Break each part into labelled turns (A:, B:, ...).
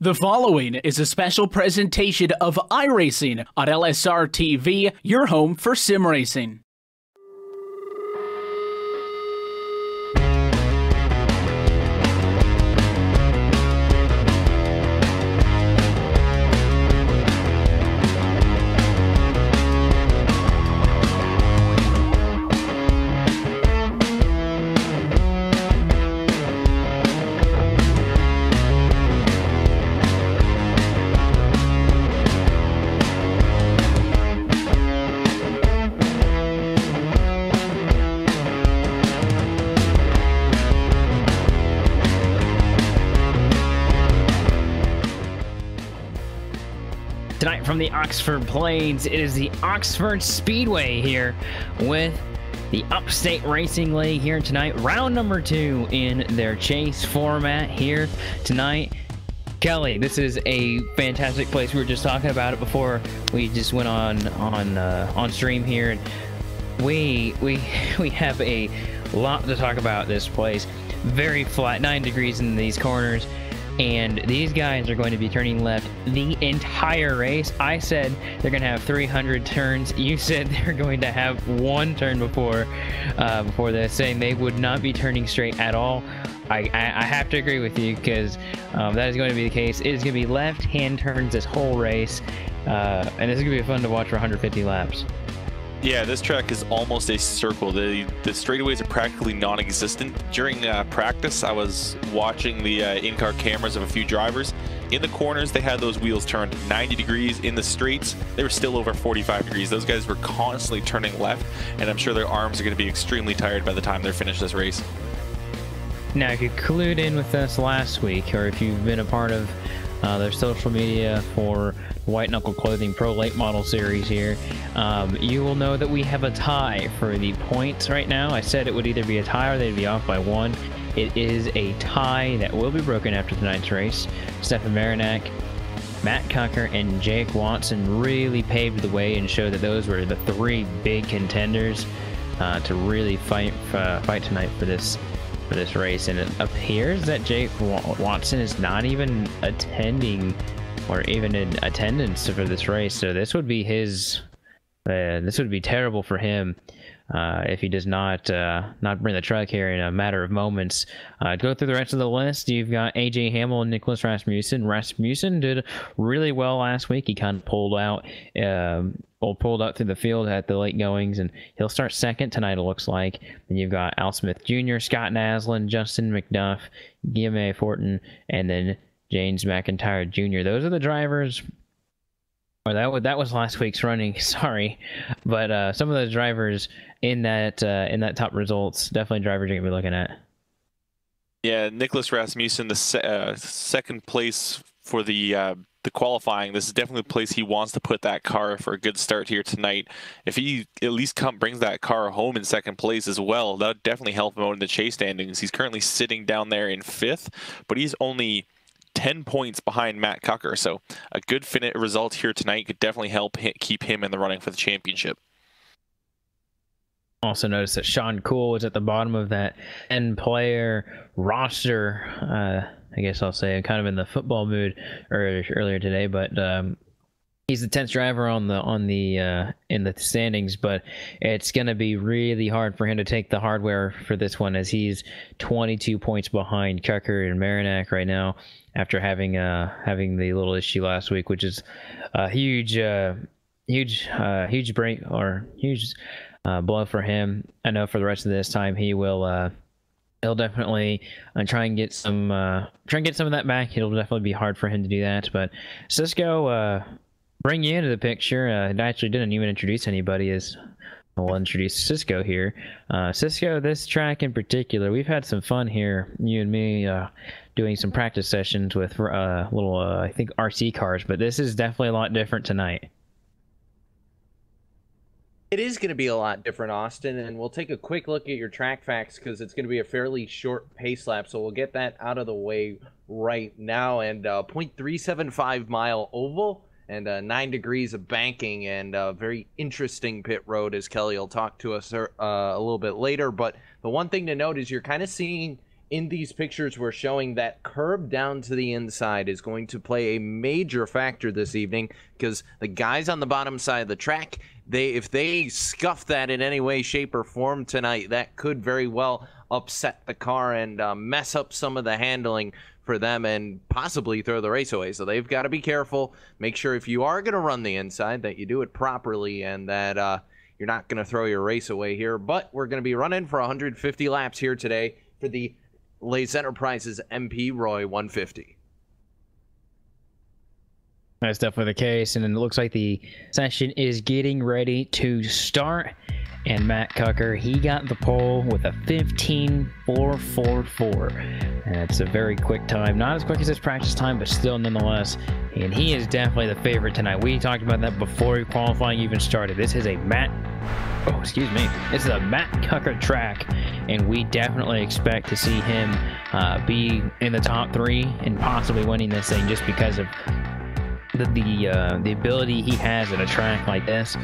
A: The following is a special presentation of iRacing on LSRTV, your home for sim racing.
B: Tonight from the Oxford Plains, it is the Oxford Speedway here with the Upstate Racing League here tonight. Round number 2 in their chase format here tonight. Kelly, this is a fantastic place. We were just talking about it before we just went on stream here. And we have a lot to talk about this place. Very flat, 9 degrees in these corners. And these guys are going to be turning left the entire race. I said they're going to have 300 turns. You said they're going to have 1 turn before this, saying they would not be turning straight at all. I have to agree with you, because that is going to be the case. It is going to be left-hand turns this whole race, and this is going to be fun to watch for 150 laps.
C: Yeah, this track is almost a circle. The straightaways are practically non-existent. During practice, I was watching the in-car cameras of a few drivers. In the corners, they had those wheels turned 90 degrees. In the straights, they were still over 45 degrees. Those guys were constantly turning left, and I'm sure their arms are going to be extremely tired by the time they're finished this race.
B: Now, if you clued in with us last week, or if you've been a part of their social media for White Knuckle Clothing Pro Late Model Series here, you will know that we have a tie for the points right now. I said it would either be a tie or they'd be off by 1. It is a tie that will be broken after tonight's race. Stefan Marinak, Matt Knuckle, and Jake Watson really paved the way and showed that those were the 3 big contenders to really fight tonight for this race. And it appears that Jake Watson is not even attending or even in attendance for this race, so this would be his this would be terrible for him if he does not bring the truck here in a matter of moments. Go through the rest of the list. You've got AJ Hamill and Nicholas Rasmussen. Rasmussen did really well last week. He kind of pulled out through the field at the late goings, and he'll start second tonight, it looks like. And you've got Al Smith Jr., Scott Naslin, Justin McDuff, Guillaume Fortin, and then James McIntyre Jr. Those are the drivers. Or that was last week's running, sorry. But some of those drivers in that top results, definitely drivers you're going to be looking at.
C: Yeah, Nicholas Rasmussen, the second place for the qualifying. This is definitely the place he wants to put that car for a good start here tonight. If he at least brings that car home in second place as well, that would definitely help him out in the chase standings. He's currently sitting down there in 5th, but he's only 10 points behind Matt Knuckle, so a good result here tonight could definitely help keep him in the running for the championship.
B: Also notice that Sean Cool was at the bottom of that 10-player roster. I guess I'll say I'm kind of in the football mood earlier today, but he's the 10th driver in the standings. But it's going to be really hard for him to take the hardware for this one, as he's 22 points behind Knuckle and Marinak right now, after having the little issue last week, which is a huge break or huge blow for him. I know for the rest of this time he'll definitely try and get some of that back. It'll definitely be hard for him to do that. But Cisco, bring you into the picture. I actually didn't even introduce anybody. As I'll introduce Cisco here. Cisco, this track in particular, we've had some fun here, you and me, doing some practice sessions with little I think RC cars, but this is definitely a lot different tonight.
D: It is going to be a lot different, Austin, and we'll take a quick look at your track facts because it's going to be a fairly short pace lap, so we'll get that out of the way right now. And 0.375 mile oval, and 9 degrees of banking, and a very interesting pit road, as Kelly will talk to us a little bit later. But the one thing to note is you're kind of seeing in these pictures we're showing that curb down to the inside is going to play a major factor this evening, because the guys on the bottom side of the track, if they scuff that in any way, shape, or form tonight, that could very well upset the car and mess up some of the handling for them and possibly throw the race away. So they've got to be careful. Make sure if you are going to run the inside that you do it properly and that you're not going to throw your race away here. But we're going to be running for 150 laps here today for the Les Enterprises MP Roy 150.
B: That's definitely the case, and it looks like the session is getting ready to start. And Matt Cucker, he got the pole with a 15.444. And it's a very quick time. Not as quick as his practice time, but still nonetheless. And he is definitely the favorite tonight. We talked about that before qualifying even started. This is a Matt This is a Matt Cucker track, and we definitely expect to see him be in the top 3 and possibly winning this thing just because of the ability he has at a track like this.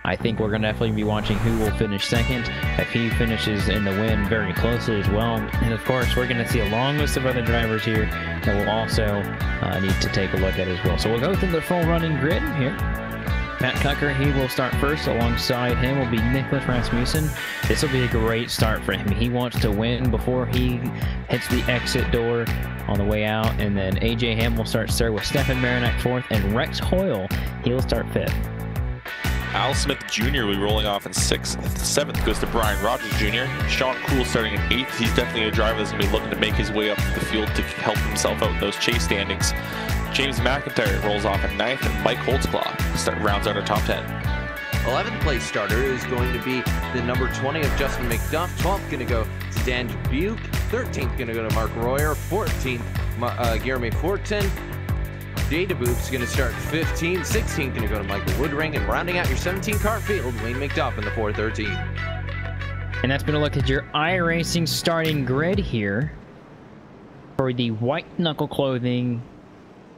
B: I think we're going to definitely be watching who will finish second, if he finishes in the win very closely as well. And of course, we're going to see a long list of other drivers here that we'll also need to take a look at as well. So we'll go through the full running grid here. Matt Cucker, he will start first. Alongside him will be Nicholas Rasmussen. This will be a great start for him. He wants to win before he hits the exit door on the way out. And then AJ Ham will start third with Stefan Marinak fourth, and Rex Hoyle, he will start fifth.
C: Al Smith Jr. will be rolling off in 6th. 7th goes to Brian Rogers Jr. Sean Cool starting in 8th. He's definitely a driver that's going to be looking to make his way up the field to help himself out in those chase standings. James McIntyre rolls off in 9th, and Mike Holtzclaw rounds out our top 10.
D: 11th place starter is going to be the number 20 of Justin McDuff. 12th going to go to Dan Dubuque. 13th going to go to Mark Royer. 14th, Jeremy Fortin. Jay Dubuque's going to start 15th. 16th going to go to Michael Woodring. And rounding out your 17-car field, Wayne McDuff in the 413.
B: And that's been a look at your iRacing starting grid here for the White Knuckle Clothing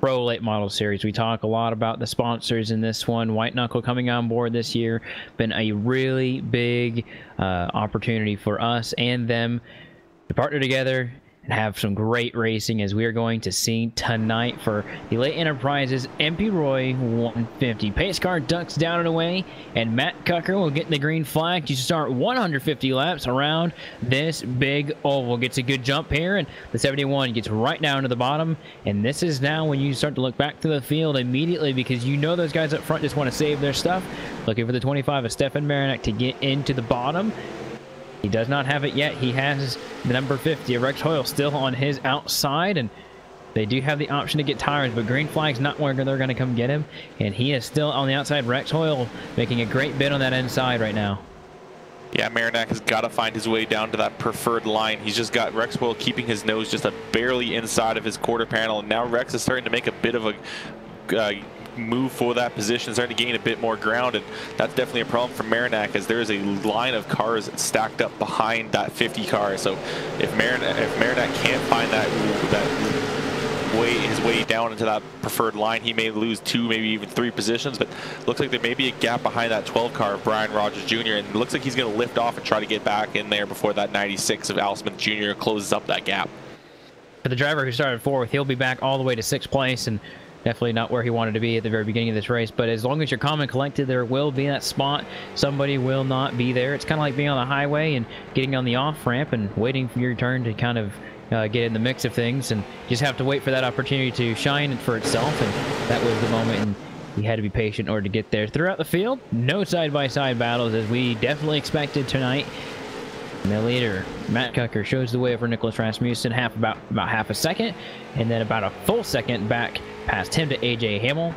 B: Pro Late Model Series. We talk a lot about the sponsors in this one. White Knuckle coming on board this year. Been a really big opportunity for us and them to partner together and have some great racing, as we are going to see tonight for the Late Enterprises MP Roy 150. Pace car ducks down and away, and Matt Cucker will get the green flag to start 150 laps around this big oval. Gets a good jump here, and the 71 gets right down to the bottom. And this is now when you start to look back to the field immediately, because you know those guys up front just want to save their stuff. Looking for the 25 of Stefan Marinak to get into the bottom. He does not have it yet. He has the number 50, Rex Hoyle, still on his outside, and they do have the option to get tires, but green flag's not where they're going to come get him, and he is still on the outside. Rex Hoyle making a great bid on that inside right now.
C: Yeah, Marinak has got to find his way down to that preferred line. He's just got Rex Hoyle keeping his nose just barely inside of his quarter panel, and now Rex is starting to make a bit of a move for that position, starting to gain a bit more ground, and that's definitely a problem for Marinak, as there is a line of cars stacked up behind that 50 car. So if Marinak can't find his way down into that preferred line, he may lose 2, maybe even 3 positions. But looks like there may be a gap behind that 12 car of Brian Rogers Jr., and it looks like he's going to lift off and try to get back in there before that 96 of Al Smith Jr. closes up that gap.
B: For the driver who started 4th, he'll be back all the way to 6th place, and definitely not where he wanted to be at the very beginning of this race. But as long as you're calm and collected, there will be that spot. Somebody will not be there. It's kind of like being on the highway and getting on the off-ramp and waiting for your turn to kind of get in the mix of things, and you just have to wait for that opportunity to shine for itself. And that was the moment, and he had to be patient in order to get there. Throughout the field, no side-by-side battles, as we definitely expected tonight. And the leader, Matt Cucker, shows the way for Nicholas Rasmussen, about half a second, and then about a full second back past him to AJ Hamill.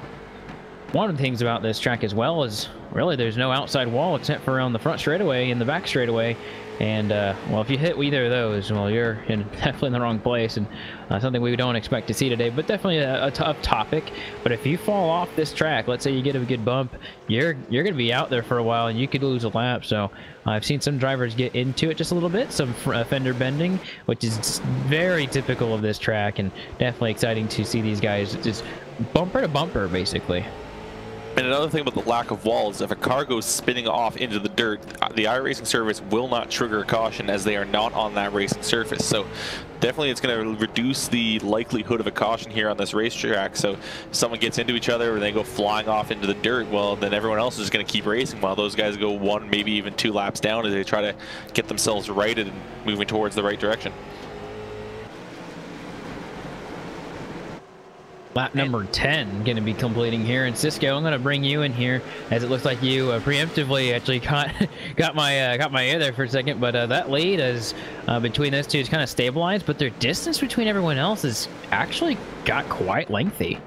B: One of the things about this track as well is really there's no outside wall except for on the front straightaway and the back straightaway. And, well, if you hit either of those, well, you're definitely in the wrong place, and something we don't expect to see today, but definitely a tough topic. But if you fall off this track, let's say you get a good bump, you're going to be out there for a while, and you could lose a lap. So I've seen some drivers get into it just a little bit, some fender bending, which is very typical of this track, and definitely exciting to see these guys just bumper to bumper, basically.
C: And another thing about the lack of walls, if a car goes spinning off into the dirt, the iRacing service will not trigger a caution as they are not on that racing surface. So definitely it's going to reduce the likelihood of a caution here on this racetrack. So if someone gets into each other or they go flying off into the dirt, well, then everyone else is going to keep racing while those guys go 1, maybe even 2 laps down as they try to get themselves righted and moving towards the right direction.
B: Lap number 10 going to be completing here. And Cisco, I'm going to bring you in here as it looks like you preemptively actually got my ear there for a second. But that lead is between those two is kind of stabilized, but their distance between everyone else has actually got quite lengthy.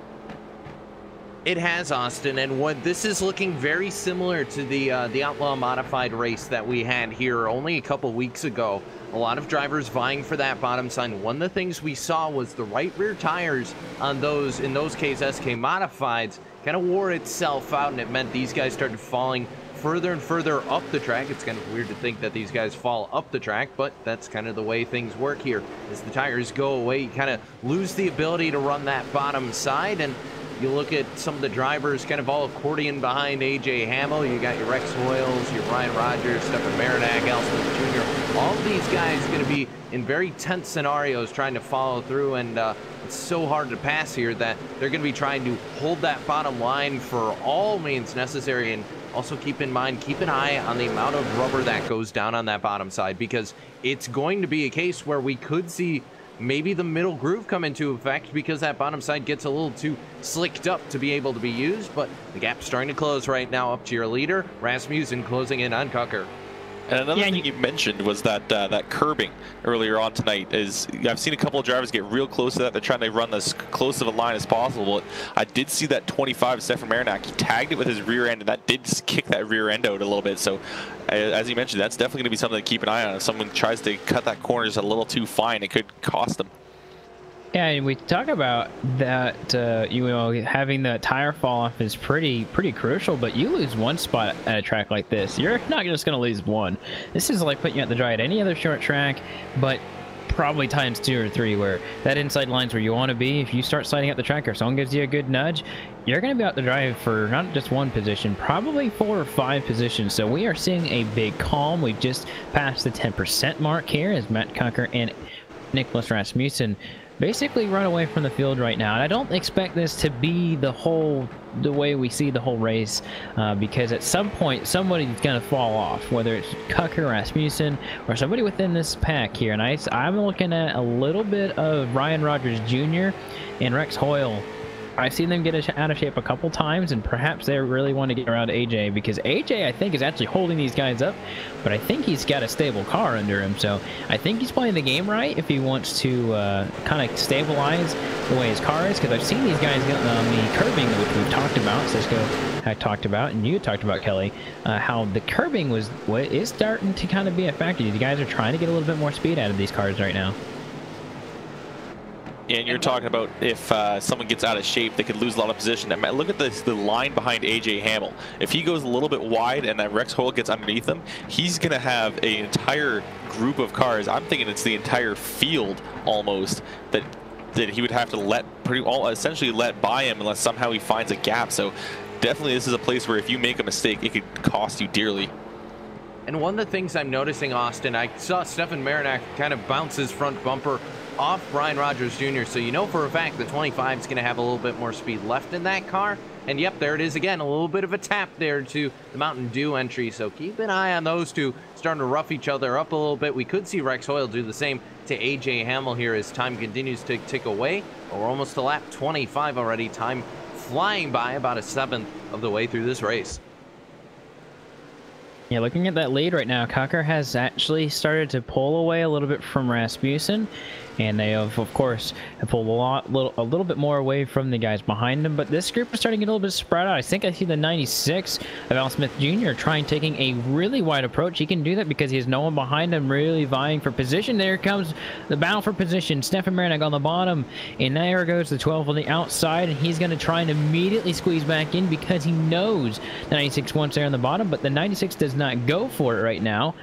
D: It has, Austin, and what this is looking very similar to the Outlaw Modified race that we had here only a couple weeks ago. A lot of drivers vying for that bottom sign. One of the things we saw was the right rear tires on those, in those cases, SK Modifieds, kind of wore itself out, and it meant these guys started falling further and further up the track. It's kind of weird to think that these guys fall up the track, but that's kind of the way things work here. As the tires go away, you kind of lose the ability to run that bottom side, and you look at some of the drivers kind of all accordion behind AJ Hamill. You got your Rex Hoyles, your Ryan Rogers, Stefan Marinac, Al Smith Jr. All of these guys going to be in very tense scenarios trying to follow through, and it's so hard to pass here that they're going to be trying to hold that bottom line for all means necessary. And also keep in mind, keep an eye on the amount of rubber that goes down on that bottom side, because it's going to be a case where we could see maybe the middle groove come into effect because that bottom side gets a little too slicked up to be able to be used. But the gap's starting to close right now up to your leader, Rasmussen, closing in on Knuckle.
C: And another thing you mentioned was that that curbing earlier on tonight. Is I've seen a couple of drivers get real close to that. They're trying to run as close of a line as possible. But I did see that 25 Stefan Marinac. He tagged it with his rear end, and that did kick that rear end out a little bit. So as you mentioned, that's definitely going to be something to keep an eye on. If someone tries to cut that corner just a little too fine, it could cost them.
B: Yeah, and we talk about that, you know, having the tire fall off is pretty crucial, but you lose one spot at a track like this, you're not just going to lose one. This is like putting you at the dry at any other short track, but probably times 2 or 3, where that inside line's where you want to be. If you start sliding out the track or someone gives you a good nudge, you're going to be out the drive for not just 1 position, probably 4 or 5 positions. So we are seeing a big calm. We've just passed the 10% mark here as Matt Knuckle and Nicholas Rasmussen basically run away from the field right now. And I don't expect this to be the way we see the whole race, because at some point somebody's going to fall off, whether it's Knuckle, Rasmussen, or somebody within this pack here. And I'm looking at a little bit of Ryan Rogers Jr. and Rex Hoyle. I've seen them get out of shape a couple times, and perhaps they really want to get around AJ, because AJ, I think, is actually holding these guys up, but I think he's got a stable car under him, so I think he's playing the game right if he wants to kind of stabilize the way his car is, because I've seen these guys get on the curbing, which we've talked about, Cisco had talked about, and you talked about, Kelly, how the curbing is starting to kind of be a factor. These guys are trying to get a little bit more speed out of these cars right now.
C: And you're talking about if someone gets out of shape, they could lose a lot of position. I mean, look at the line behind AJ Hamill. If he goes a little bit wide and that Rex Hoyle gets underneath him, he's going to have an entire group of cars. I'm thinking it's the entire field almost that he would have to essentially let by him unless somehow he finds a gap. So definitely this is a place where if you make a mistake, it could cost you dearly.
D: And one of the things I'm noticing, Austin, I saw Stefan Marinac kind of bounce his front bumper off Ryan Rogers Jr., so you know for a fact the 25 is going to have a little bit more speed left in that car. And yep, there it is again, a little bit of a tap there to the Mountain Dew entry, so keep an eye on those two starting to rough each other up a little bit. We could see Rex Hoyle do the same to AJ Hamill here as time continues to tick away. But we're almost to lap 25 already, time flying by, about a 1/7 of the way through this race.
B: Yeah, looking at that lead right now, Knuckle has actually started to pull away a little bit from Rasmussen, and they have, of course, pulled a little bit more away from the guys behind them. But this group is starting to get a little bit spread out. I think I see the 96 of Al Smith Jr. taking a really wide approach. He can do that because he has no one behind him really vying for position. There comes the battle for position. Stefan Marinac on the bottom, and there goes the 12 on the outside, and he's going to try and immediately squeeze back in because he knows the 96 wants there on the bottom, but the 96 does not go for it right now.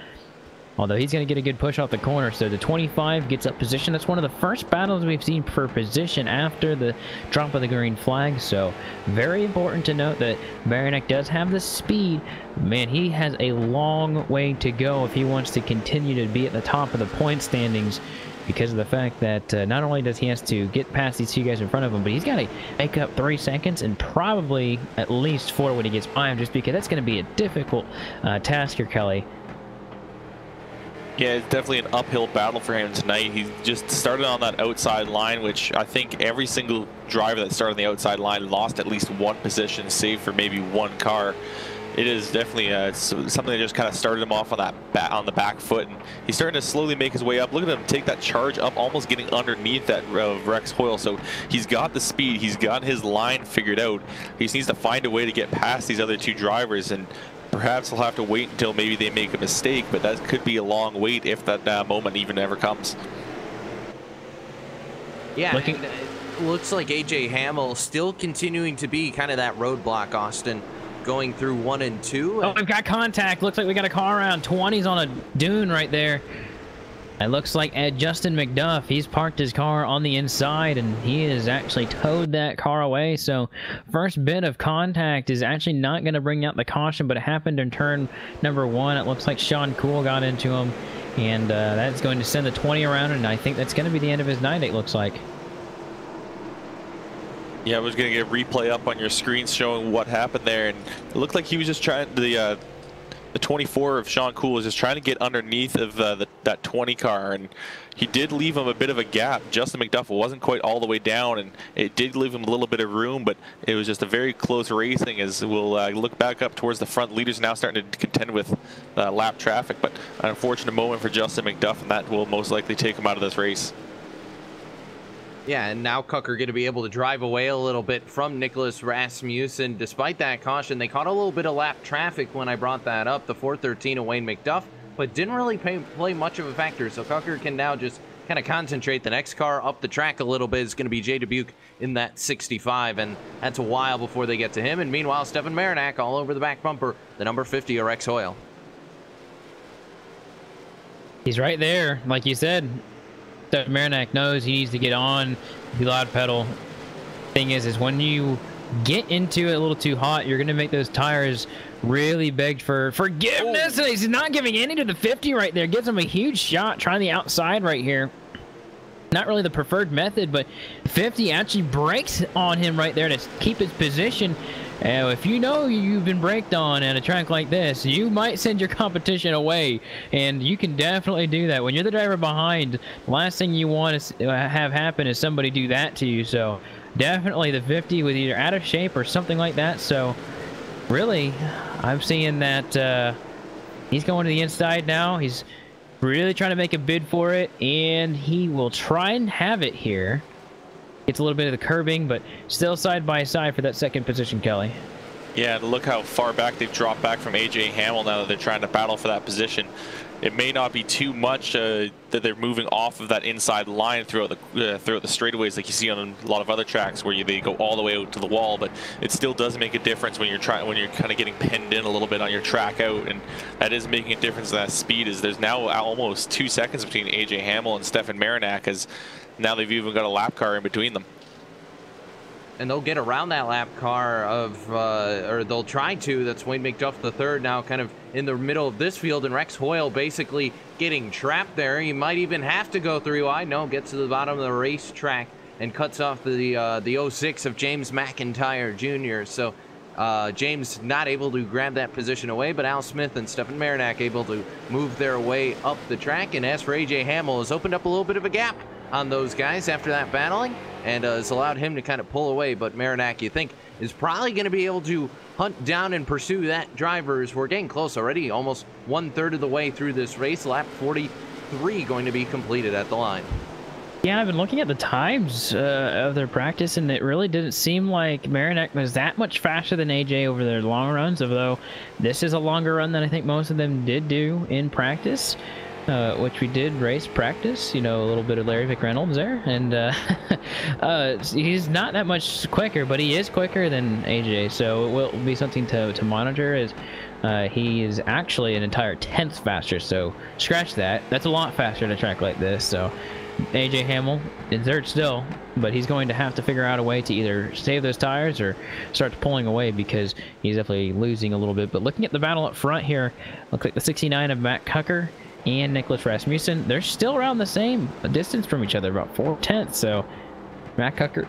B: although he's going to get a good push off the corner. So the 25 gets up position. That's one of the first battles we've seen for position after the drop of the green flag. So very important to note that Marinak does have the speed. Man, he has a long way to go if he wants to continue to be at the top of the point standings, because of the fact that not only does he have to get past these two guys in front of him, but he's got to make up 3 seconds and probably at least 4 when he gets by him, just because that's going to be a difficult task here, Kelly.
C: Yeah, it's definitely an uphill battle for him tonight. He just started on that outside line, which I think every single driver that started on the outside line lost at least 1 position, save for maybe 1 car. It is definitely something that just kind of started him off on that on the back foot, and he's starting to slowly make his way up. Look at him take that charge up, almost getting underneath that Rex Hoyle. So he's got the speed, he's got his line figured out. He just needs to find a way to get past these other 2 drivers, and perhaps he'll have to wait until maybe they make a mistake, but that could be a long wait if that moment even ever comes.
D: Yeah, and it looks like AJ Hamill still continuing to be kind of that roadblock, Austin, going through 1 and 2.
B: Oh, we've got contact. Looks like we got a car around 20's on a dune right there. It looks like Justin McDuff, he's parked his car on the inside, and he has actually towed that car away. So first bit of contact is actually not going to bring out the caution, but it happened in turn number 1. It looks like Sean Cool got into him, and that's going to send the 20 around, and I think that's going to be the end of his night, it looks like.
C: Yeah, I was going to get a replay up on your screen showing what happened there, and it looked like he was just trying, the 24 of Sean Cool was just trying to get underneath of that 20 car, and he did leave him a bit of a gap. Justin McDuff wasn't quite all the way down, and it did leave him a little bit of room, but it was just a very close racing. As we'll look back up towards the front, leaders now starting to contend with lap traffic, but an unfortunate moment for Justin McDuff, and that will most likely take him out of this race.
D: Yeah, and now Knuckle going to be able to drive away a little bit from Nicholas Rasmussen. Despite that caution, they caught a little bit of lap traffic when I brought that up, the 413 of Wayne McDuff, but didn't really play much of a factor. So Knuckle can now just kind of concentrate. The next car up the track a little bit is going to be Jay Dubuque in that 65, and that's a while before they get to him. And meanwhile, Stefan Marinak all over the back bumper, the number 50 of Rex Hoyle.
B: He's right there, like you said. Stefan Marinak knows he needs to get on the loud pedal. Thing is when you get into it a little too hot, you're going to make those tires really beg for forgiveness. He's not giving any to the 50 right there. Gives him a huge shot trying the outside right here. Not really the preferred method, but 50 actually brakes on him right there to keep his position. If you know you've been braked on at a track like this, you might send your competition away, and you can definitely do that. When you're the driver behind, the last thing you want to have happen is somebody do that to you. So definitely the 50 was either out of shape or something like that. So really, I'm seeing that he's going to the inside now. He's really trying to make a bid for it, and he will try and have it here. Gets a little bit of the curbing, but still side by side for that second position, Kelly.
C: Yeah, look how far back they've dropped back from AJ Hamill now that they're trying to battle for that position. It may not be too much that they're moving off of that inside line throughout the straightaways like you see on a lot of other tracks where they go all the way out to the wall, but it still does make a difference when you're kind of getting pinned in a little bit on your track out, and that is making a difference. That speed is there's now almost 2 seconds between AJ Hamill and Stefan Marinak, as now they've even got a lap car in between them.
D: And they'll get around that lap car of, or they'll try to. That's Wayne McDuff the third now kind of in the middle of this field, and Rex Hoyle basically getting trapped there. He might even have to go 3 wide. No, gets to the bottom of the racetrack and cuts off the 06 of James McIntyre Jr. So James not able to grab that position away, but Al Smith and Stefan Marinak able to move their way up the track. And as for AJ Hamill, has opened up a little bit of a gap on those guys after that battling, and has allowed him to kind of pull away. But Marinak, you think, is probably going to be able to hunt down and pursue that driver, as we're getting close already, almost 1/3 of the way through this race. Lap 43 going to be completed at the line.
B: Yeah, I've been looking at the times of their practice, and it really didn't seem like Marinak was that much faster than AJ over their long runs, although this is a longer run than I think most of them did do in practice. Which we did race practice, you know, a little bit of Larry McReynolds there, and he's not that much quicker, but he is quicker than AJ, so it will be something to monitor as he is actually an entire 10th faster, so scratch that. That's a lot faster at a track like this. So AJ Hamill in third still, but he's going to have to figure out a way to either save those tires or start pulling away, because he's definitely losing a little bit. But looking at the battle up front here, looks like the 69 of Matt Kucker and Nicholas Rasmussen, they're still around the same distance from each other, about 4/10. So Matt Kucker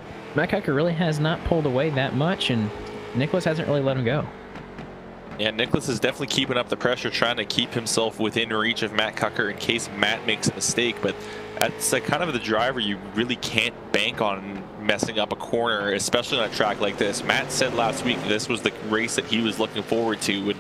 B: really has not pulled away that much, and Nicholas hasn't really let him go.
C: Yeah, Nicholas is definitely keeping up the pressure, trying to keep himself within reach of Matt Kucker in case Matt makes a mistake. But that's like kind of the driver you really can't bank on messing up a corner, especially on a track like this. Matt said last week this was the race that he was looking forward to, and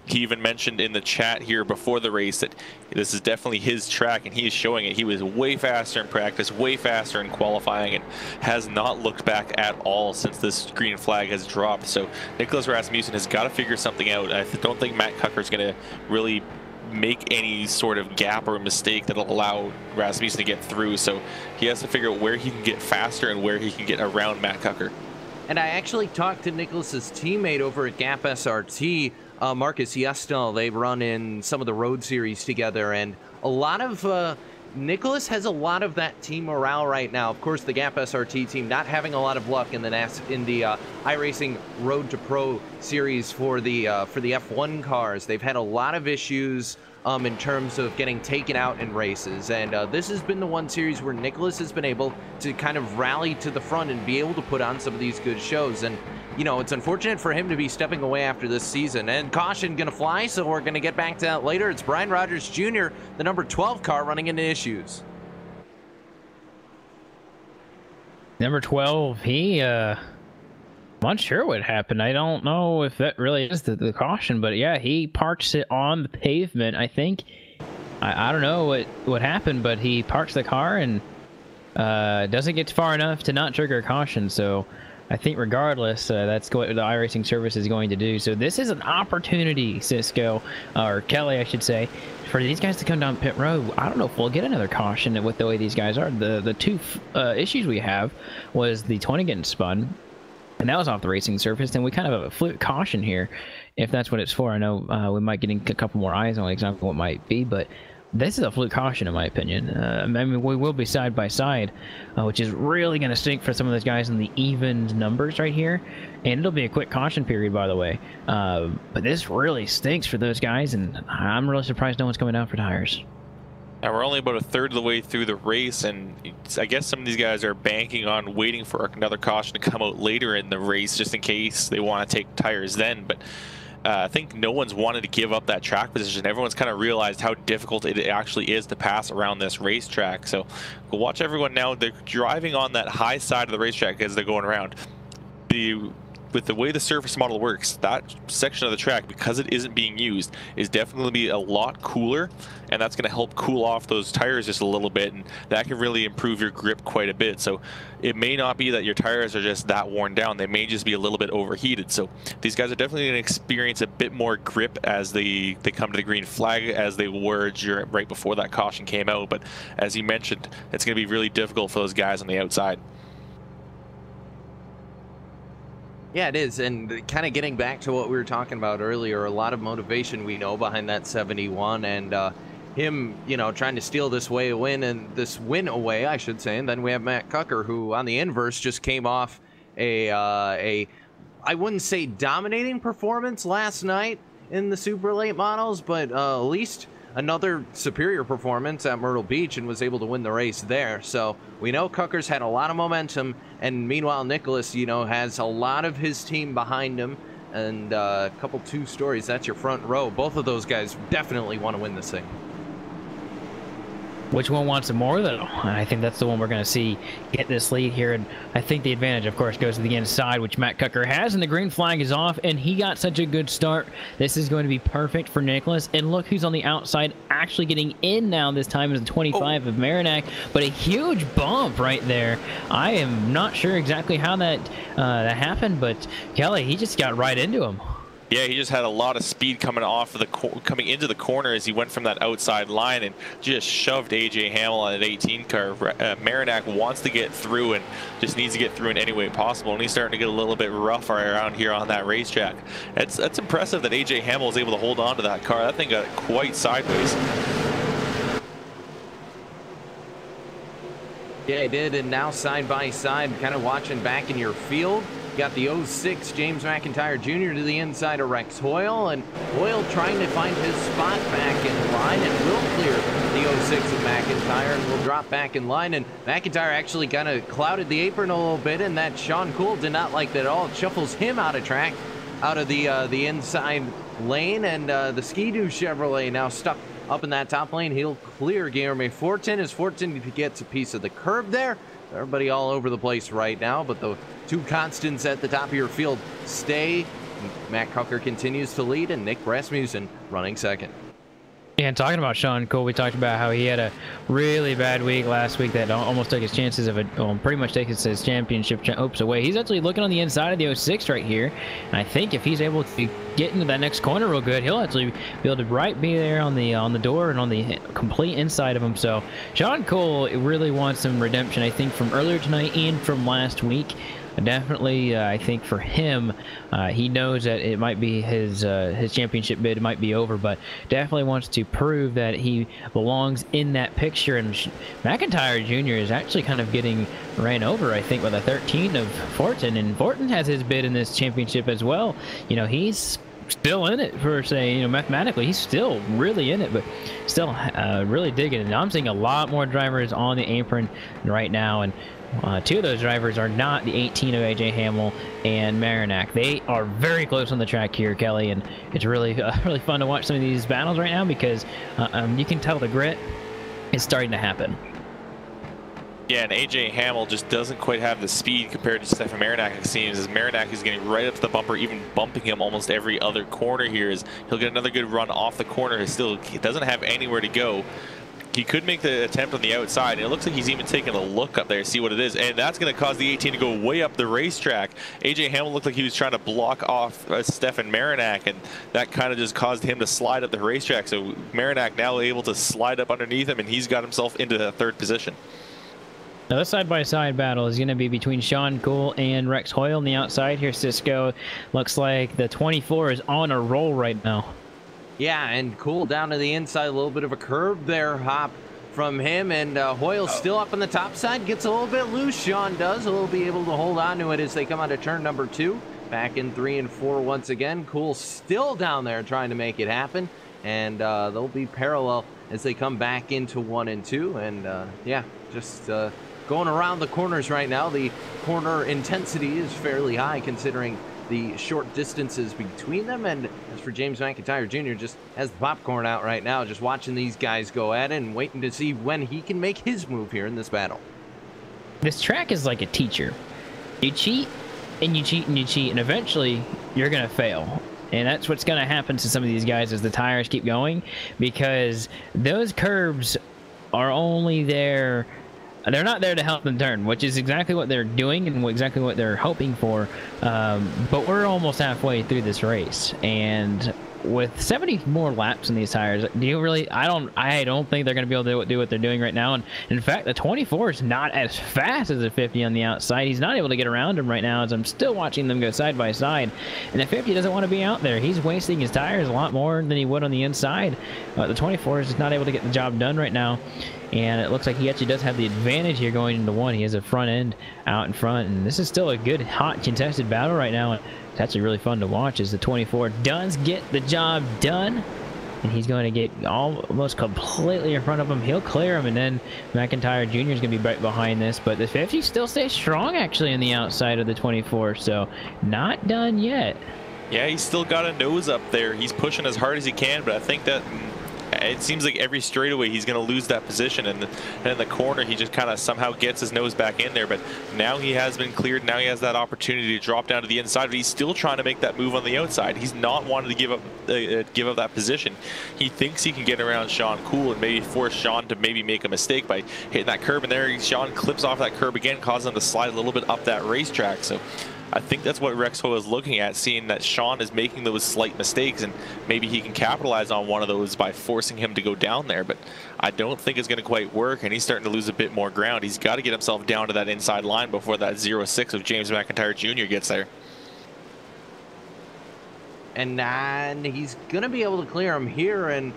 C: he even mentioned in the chat here before the race that this is definitely his track, and he is showing it. He was way faster in practice, way faster in qualifying, and has not looked back at all since this green flag has dropped. So Nicholas Rasmussen has got to figure something out. I don't think Matt Kucker is going to really make any sort of gap or mistake that'll allow Rasmussen to get through. So he has to figure out where he can get faster and where he can get around Matt Kucker.
D: And I actually talked to Nicholas's teammate over at Gap SRT, Marcus Yestel. They run in some of the road series together, and a lot of Nicholas has a lot of that team morale right now. Of course, the Gap SRT team not having a lot of luck in the iRacing Road to Pro series for the F1 cars. They've had a lot of issues in terms of getting taken out in races, and this has been the one series where Nicholas has been able to kind of rally to the front and be able to put on some of these good shows. And you know, it's unfortunate for him to be stepping away after this season. And caution gonna fly, so we're gonna get back to that later. It's Brian Rogers Jr., the number 12 car, running into issues.
B: Number 12, I'm not sure what happened. I don't know if that really is the caution, but yeah, he parks it on the pavement. I think, I don't know what happened, but he parks the car and doesn't get far enough to not trigger a caution. So I think regardless, that's what the iRacing service is going to do. So this is an opportunity, Cisco, or Kelly, I should say, for these guys to come down pit road. I don't know if we'll get another caution with the way these guys are. The two issues we have was the 20 getting spun, and that was off the racing surface, and we kind of have a fluke caution here, if that's what it's for. I know we might get a couple more eyes on exactly what it might be, but this is a fluke caution in my opinion. I mean, we will be side by side, which is really going to stink for some of those guys in the even numbers right here, and it'll be a quick caution period, by the way. But this really stinks for those guys, and I'm really surprised no one's coming down for tires.
C: Now we're only about a third of the way through the race, and I guess some of these guys are banking on waiting for another caution to come out later in the race, just in case they want to take tires then. But I think no one's wanted to give up that track position. Everyone's kind of realized how difficult it actually is to pass around this racetrack. So we'll watch everyone now. They're driving on that high side of the racetrack as they're going around. With the way the surface model works, that section of the track, because it isn't being used, is definitely be a lot cooler, and that's going to help cool off those tires just a little bit, and that can really improve your grip quite a bit. So it may not be that your tires are just that worn down, they may just be a little bit overheated. So these guys are definitely going to experience a bit more grip as they come to the green flag, as they were right before that caution came out. But as you mentioned, it's going to be really difficult for those guys on the outside.
D: Yeah, it is, and kind of getting back to what we were talking about earlier, a lot of motivation we know behind that 71, and him, you know, trying to steal this win away, I should say. And then we have Matt Kucker, who on the inverse just came off I wouldn't say dominating performance last night in the super late models, but at least another superior performance at Myrtle Beach, and was able to win the race there. So we know Kucker's had a lot of momentum, and meanwhile Nicholas, you know, has a lot of his team behind him, and a couple two stories. That's your front row. Both of those guys definitely want to win this thing.
B: Which one wants it more, though? And I think that's the one we're going to see get this lead here. And I think the advantage, of course, goes to the inside, which Matt Kucker has. And the green flag is off, and he got such a good start. This is going to be perfect for Nicholas. And look who's on the outside, actually getting in now. This time is the 25 of Marinac. But a huge bump right there. I am not sure exactly how that happened, but Kelly, he just got right into him.
C: Yeah, he just had a lot of speed coming off of the coming into the corner as he went from that outside line and just shoved AJ Hamill on an 18 car. Marinak wants to get through and just needs to get through in any way possible, and he's starting to get a little bit rough around here on that racetrack. That's impressive that AJ Hamill was able to hold on to that car. That thing got quite sideways.
D: Yeah, he did, and now side by side, kind of watching back in your field. You got the 06 James McIntyre Jr. to the inside of Rex Hoyle, and Hoyle trying to find his spot back in line and will clear the 06 of McIntyre and will drop back in line. And McIntyre actually kind of clouded the apron a little bit, and that Sean Cool did not like that at all. It shuffles him out of track, out of the inside lane, and the Ski-Doo Chevrolet now stuck up in that top lane. He'll clear Guillermo Fortin as Fortin gets a piece of the curb there. Everybody all over the place right now, but the two constants at the top of your field stay. Matt Cucker continues to lead, and Nick Rasmussen running second.
B: Yeah, and talking about Sean Cole, we talked about how he had a really bad week last week that almost took his chances of pretty much taking his championship hopes away. He's actually looking on the inside of the 06 right here, and I think if he's able to get into that next corner real good, he'll actually be able to be there on the door and on the complete inside of him. So Sean Cole really wants some redemption, I think, from earlier tonight and from last week. Definitely, I think for him, he knows that it might be his championship bid might be over, but definitely wants to prove that he belongs in that picture. And McIntyre Jr. is actually kind of getting ran over, I think, with a 13 of Fortin, and Fortin has his bid in this championship as well. You know, he's still in it per se, you know, mathematically he's still really in it, but still really digging it. And I'm seeing a lot more drivers on the apron right now, and two of those drivers are not the 18 of AJ Hamill and Marinak. They are very close on the track here, Kelly, and it's really really fun to watch some of these battles right now because you can tell the grit is starting to happen.
C: Yeah, and AJ Hamill just doesn't quite have the speed compared to Stefan Marinak, it seems, as Marinak is getting right up to the bumper, even bumping him almost every other corner here. As he'll get another good run off the corner. He doesn't have anywhere to go. He could make the attempt on the outside, and it looks like he's even taking a look up there to see what it is, and that's going to cause the 18 to go way up the racetrack. AJ Hamill looked like he was trying to block off Stefan Marinak, and that kind of just caused him to slide up the racetrack. So Marinak now able to slide up underneath him, and he's got himself into the third position.
B: Now this side-by-side battle is going to be between Sean Cole and Rex Hoyle on the outside here. Cisco looks like the 24 is on a roll right now.
D: Yeah, and Cole down to the inside, a little bit of a curve there, hop from him, and Hoyle still up on the top side, gets a little bit loose. Sean does, will be able to hold on to it as they come out of turn number 2. Back in 3 and 4 once again. Cole still down there trying to make it happen, and they'll be parallel as they come back into 1 and 2, and yeah, just going around the corners right now. The corner intensity is fairly high considering the short distances between them. And as for James McIntyre Jr., just has the popcorn out right now, just watching these guys go at it and waiting to see when he can make his move here in this battle.
B: This track is like a teacher. You cheat and you cheat and you cheat, and eventually you're gonna fail. And that's what's going to happen to some of these guys as the tires keep going, because those curbs are only there. They're not there to help them turn, which is exactly what they're doing and exactly what they're hoping for. But we're almost halfway through this race, and with 70 more laps in these tires, do you really? I don't think they're going to be able to do what they're doing right now. And in fact, the 24 is not as fast as the 50 on the outside. He's not able to get around him right now, as I'm still watching them go side by side. And the 50 doesn't want to be out there. He's wasting his tires a lot more than he would on the inside. The 24 is just not able to get the job done right now. And it looks like he actually does have the advantage here going into 1. He has a front end out in front, and this is still a good, hot, contested battle right now. It's actually really fun to watch as the 24 does get the job done, and he's going to get almost completely in front of him. He'll clear him, and then McIntyre Jr. is going to be right behind this, but the 50 still stays strong actually on the outside of the 24, so not done yet.
C: Yeah, he's still got a nose up there. He's pushing as hard as he can, but I think that it seems like every straightaway he's going to lose that position, and in the corner he just kind of somehow gets his nose back in there. But now he has been cleared. Now he has that opportunity to drop down to the inside, but he's still trying to make that move on the outside. He's not wanting to give up that position. He thinks he can get around Sean Cool and maybe force Sean to maybe make a mistake by hitting that curb, and there Sean clips off that curb again, causing him to slide a little bit up that racetrack. So I think that's what Rex Hoyle is looking at, seeing that Sean is making those slight mistakes, and maybe he can capitalize on one of those by forcing him to go down there. But I don't think it's going to quite work, and he's starting to lose a bit more ground. He's got to get himself down to that inside line before that 0-6 of James McIntyre Jr. gets there.
D: And he's going to be able to clear him here, and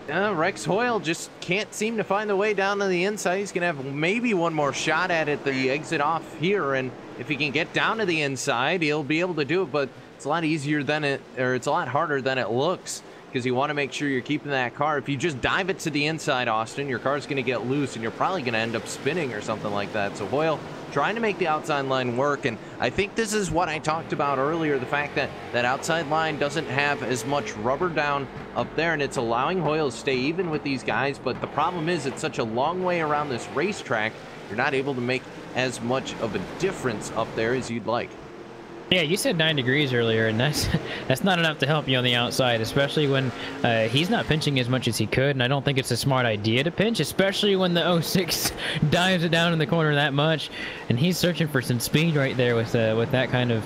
D: Rex Hoyle just can't seem to find the way down to the inside. He's going to have maybe one more shot at it, the exit off here, and if he can get down to the inside, he'll be able to do it, but it's a lot easier than it's a lot harder than it looks, because you want to make sure you're keeping that car. If you just dive it to the inside, Austin, your car's going to get loose, and you're probably going to end up spinning or something like that. So Hoyle trying to make the outside line work, and I think this is what I talked about earlier, the fact that that outside line doesn't have as much rubber down up there, and it's allowing Hoyle to stay even with these guys, but the problem is it's such a long way around this racetrack, you're not able to make as much of a difference up there as you'd like.
B: Yeah, you said 9 degrees earlier, and that's not enough to help you on the outside, especially when he's not pinching as much as he could, and I don't think it's a smart idea to pinch, especially when the 06 dives it down in the corner that much, and he's searching for some speed right there with that kind of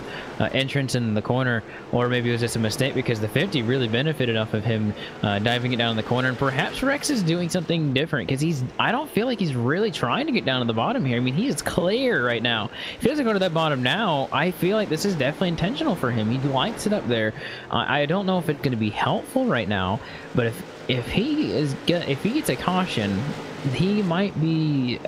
B: entrance in the corner, or maybe it was just a mistake because the 50 really benefited off of him diving it down in the corner, and perhaps Rex is doing something different because I don't feel like he's really trying to get down to the bottom here. I mean, he is clear right now. If he doesn't go to that bottom now, I feel like this is definitely intentional for him. He likes it up there. I don't know if it's going to be helpful right now, but if he gets a caution, this might be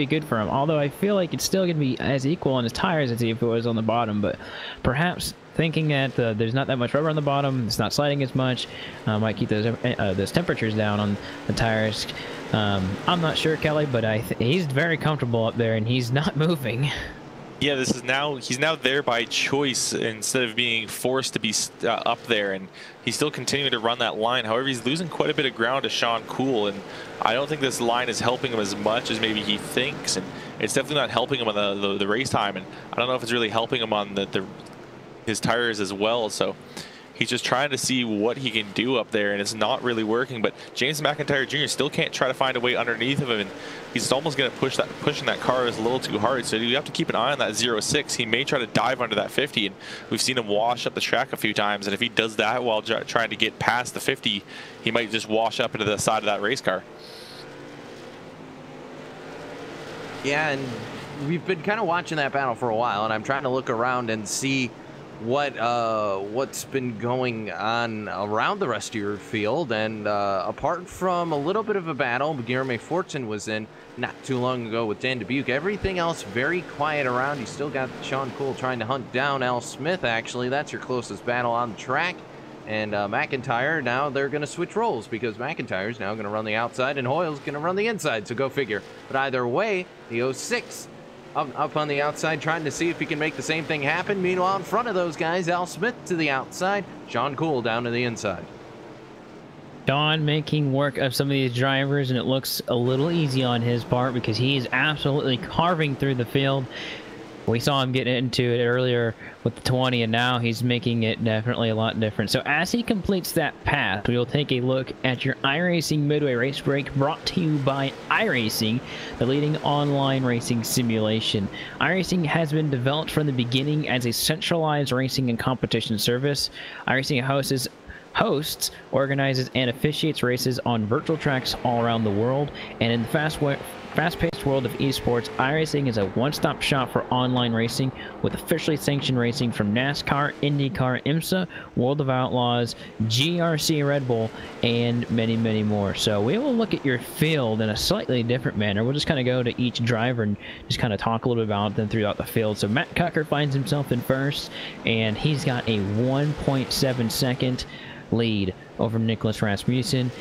B: good for him, although I feel like it's still going to be as equal on his tires as if it was on the bottom, but perhaps thinking that there's not that much rubber on the bottom, it's not sliding as much, might keep those temperatures down on the tires. I'm not sure, Kelly, but he's very comfortable up there and he's not moving.
C: Yeah, he's now there by choice instead of being forced to be up there, and he's still continuing to run that line. However, he's losing quite a bit of ground to Sean Cool, and I don't think this line is helping him as much as maybe he thinks, and it's definitely not helping him on the race time, and I don't know if it's really helping him on his tires as well. So he's just trying to see what he can do up there, and it's not really working. But James McIntyre Jr. still can't try to find a way underneath of him, and he's almost going to pushing that car is a little too hard. So you have to keep an eye on that 0-6. He may try to dive under that 50, and we've seen him wash up the track a few times. And if he does that while trying to get past the 50, he might just wash up into the side of that race car.
D: Yeah, and we've been kind of watching that battle for a while, and I'm trying to look around and see what's been going on around the rest of your field, and apart from a little bit of a battle Guillermo Fortune was in not too long ago with Dan Dubuque, everything else very quiet around. You still got Sean Cool trying to hunt down Al Smith. Actually, that's your closest battle on the track. And McIntyre, now they're going to switch roles because McIntyre's now going to run the outside and Hoyle's going to run the inside, so go figure. But either way, the 06 up on the outside trying to see if he can make the same thing happen. Meanwhile, in front of those guys, Al Smith to the outside, Sean Cool down to the inside.
B: Sean making work of some of these drivers, and it looks a little easy on his part because he's absolutely carving through the field. We saw him get into it earlier with the 20, and now he's making it definitely a lot different. So as he completes that path, we will take a look at your iRacing Midway Race Break, brought to you by iRacing, the leading online racing simulation. iRacing has been developed from the beginning as a centralized racing and competition service. iRacing hosts, organizes, and officiates races on virtual tracks all around the world, and in the fast-paced world of esports, iRacing is a one-stop shop for online racing with officially sanctioned racing from NASCAR, IndyCar, IMSA, World of Outlaws, GRC Red Bull, and many, many more. So we will look at your field in a slightly different manner. We'll just kind of go to each driver and just kind of talk a little bit about them throughout the field. So Matt Cucker finds himself in first, and he's got a 1.7 second lead over Nicholas Rasmussen.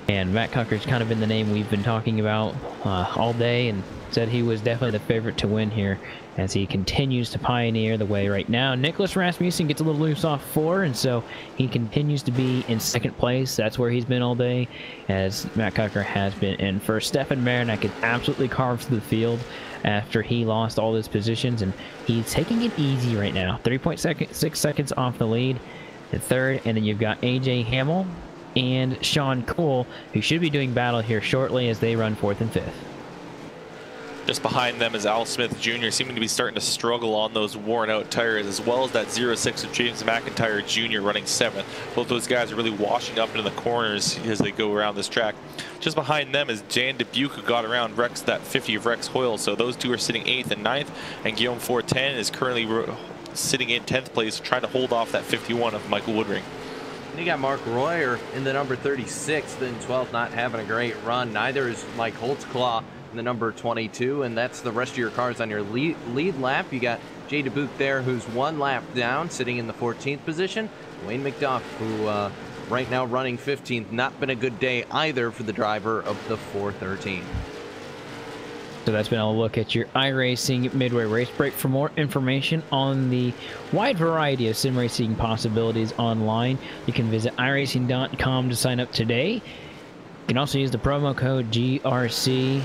B: And Matt Cucker's kind of been the name we've been talking about all day, and said he was definitely the favorite to win here as he continues to pioneer the way right now. Nicholas Rasmussen gets a little loose off 4, and so he continues to be in second place. That's where he's been all day, as Matt Cucker has been in first. Stefan Marinak is absolutely carved through the field after he lost all his positions, and he's taking it easy right now. 3.6 seconds off the lead at third, and then you've got AJ Hamill and Sean Cool, who should be doing battle here shortly as they run 4th and 5th.
C: Just behind them is Al Smith Jr. seeming to be starting to struggle on those worn out tires, as well as that 06 of James McIntyre Jr. running 7th. Both those guys are really washing up into the corners as they go around this track. Just behind them is Jan Dubuque, who got around Rex, that 50 of Rex Hoyle. So those two are sitting 8th and 9th, and Guillaume 410 is currently sitting in 10th place, trying to hold off that 51 of Michael Woodring.
D: You got Mark Royer in the number 36th and 12th, not having a great run. Neither is Mike Holtzclaw in the number 22, and that's the rest of your cars on your lead lap. You got Jay Dubuque there, who's 1 lap down, sitting in the 14th position. Wayne McDuff, who right now running 15th. Not been a good day either for the driver of the 413.
B: So that's been a look at your iRacing Midway Race Break. For more information on the wide variety of sim racing possibilities online, you can visit iRacing.com to sign up today. You can also use the promo code GRC-PR,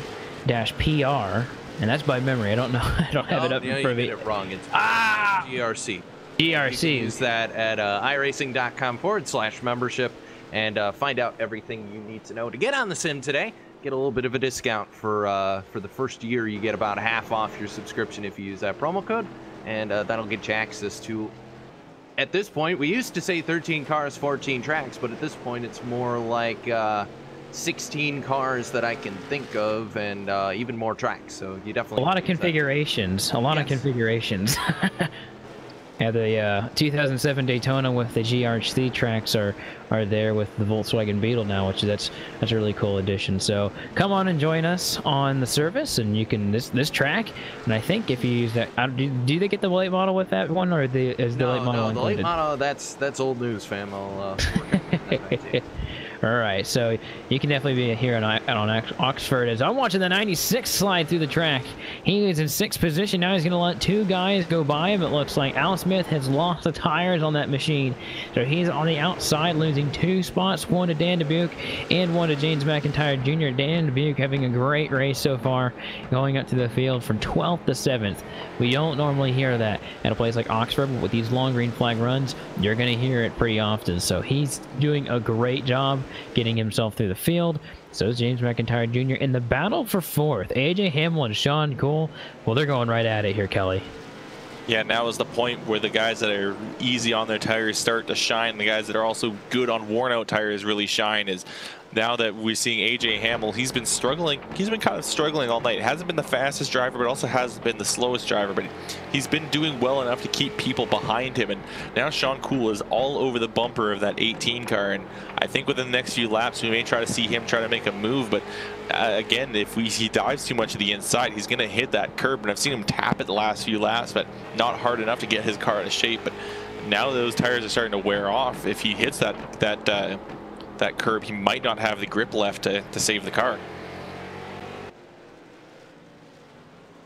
B: and that's by memory. I don't know. I don't have it up in front of me.
D: You get it wrong. It's GRC.
B: GRC.
D: Use that at iRacing.com/membership and find out everything you need to know to get on the sim today. Get a little bit of a discount for the first year. You get about half off your subscription if you use that promo code, and that'll get you access to, at this point, we used to say 13 cars, 14 tracks, but at this point it's more like 16 cars that I can think of, and even more tracks. So you definitely
B: a lot of configurations. A lot of configurations. Yeah, the 2007 Daytona with the GRC tracks are there with the Volkswagen Beetle now, which that's a really cool addition. So come on and join us on the service, and you can this track. And I think if you use that, do they get the late model with that one, or is the late model included?
D: No, the late model, that's old news, fam. I'll
B: All right, so you can definitely be here on Oxford. As I'm watching the 96 slide through the track, he is in 6th position. Now he's going to let 2 guys go by him. It looks like Al Smith has lost the tires on that machine, so he's on the outside, losing 2 spots, 1 to Dan Dubuque and 1 to James McIntyre Jr. Dan Dubuque having a great race so far, going up to the field from 12th to 7th. We don't normally hear that at a place like Oxford, but with these long green flag runs, you're going to hear it pretty often. So he's doing a great job getting himself through the field. So is James McIntyre Jr. in the battle for 4th. AJ Hamill and Sean Cool, well, they're going right at it here, Kelly.
C: Yeah, now is the point where the guys that are easy on their tires start to shine. The guys that are also good on worn-out tires really shine. Is now that we're seeing AJ Hamill, he's been struggling. He's been kind of struggling all night. Hasn't been the fastest driver, but also hasn't been the slowest driver. But he's been doing well enough to keep people behind him. And now Sean Cool is all over the bumper of that 18 car. And I think within the next few laps, we may try to see him try to make a move. But again, if he dives too much to the inside, he's going to hit that curb. And I've seen him tap it the last few laps, but not hard enough to get his car out of shape. But now those tires are starting to wear off. If he hits that curb, he might not have the grip left to save the car.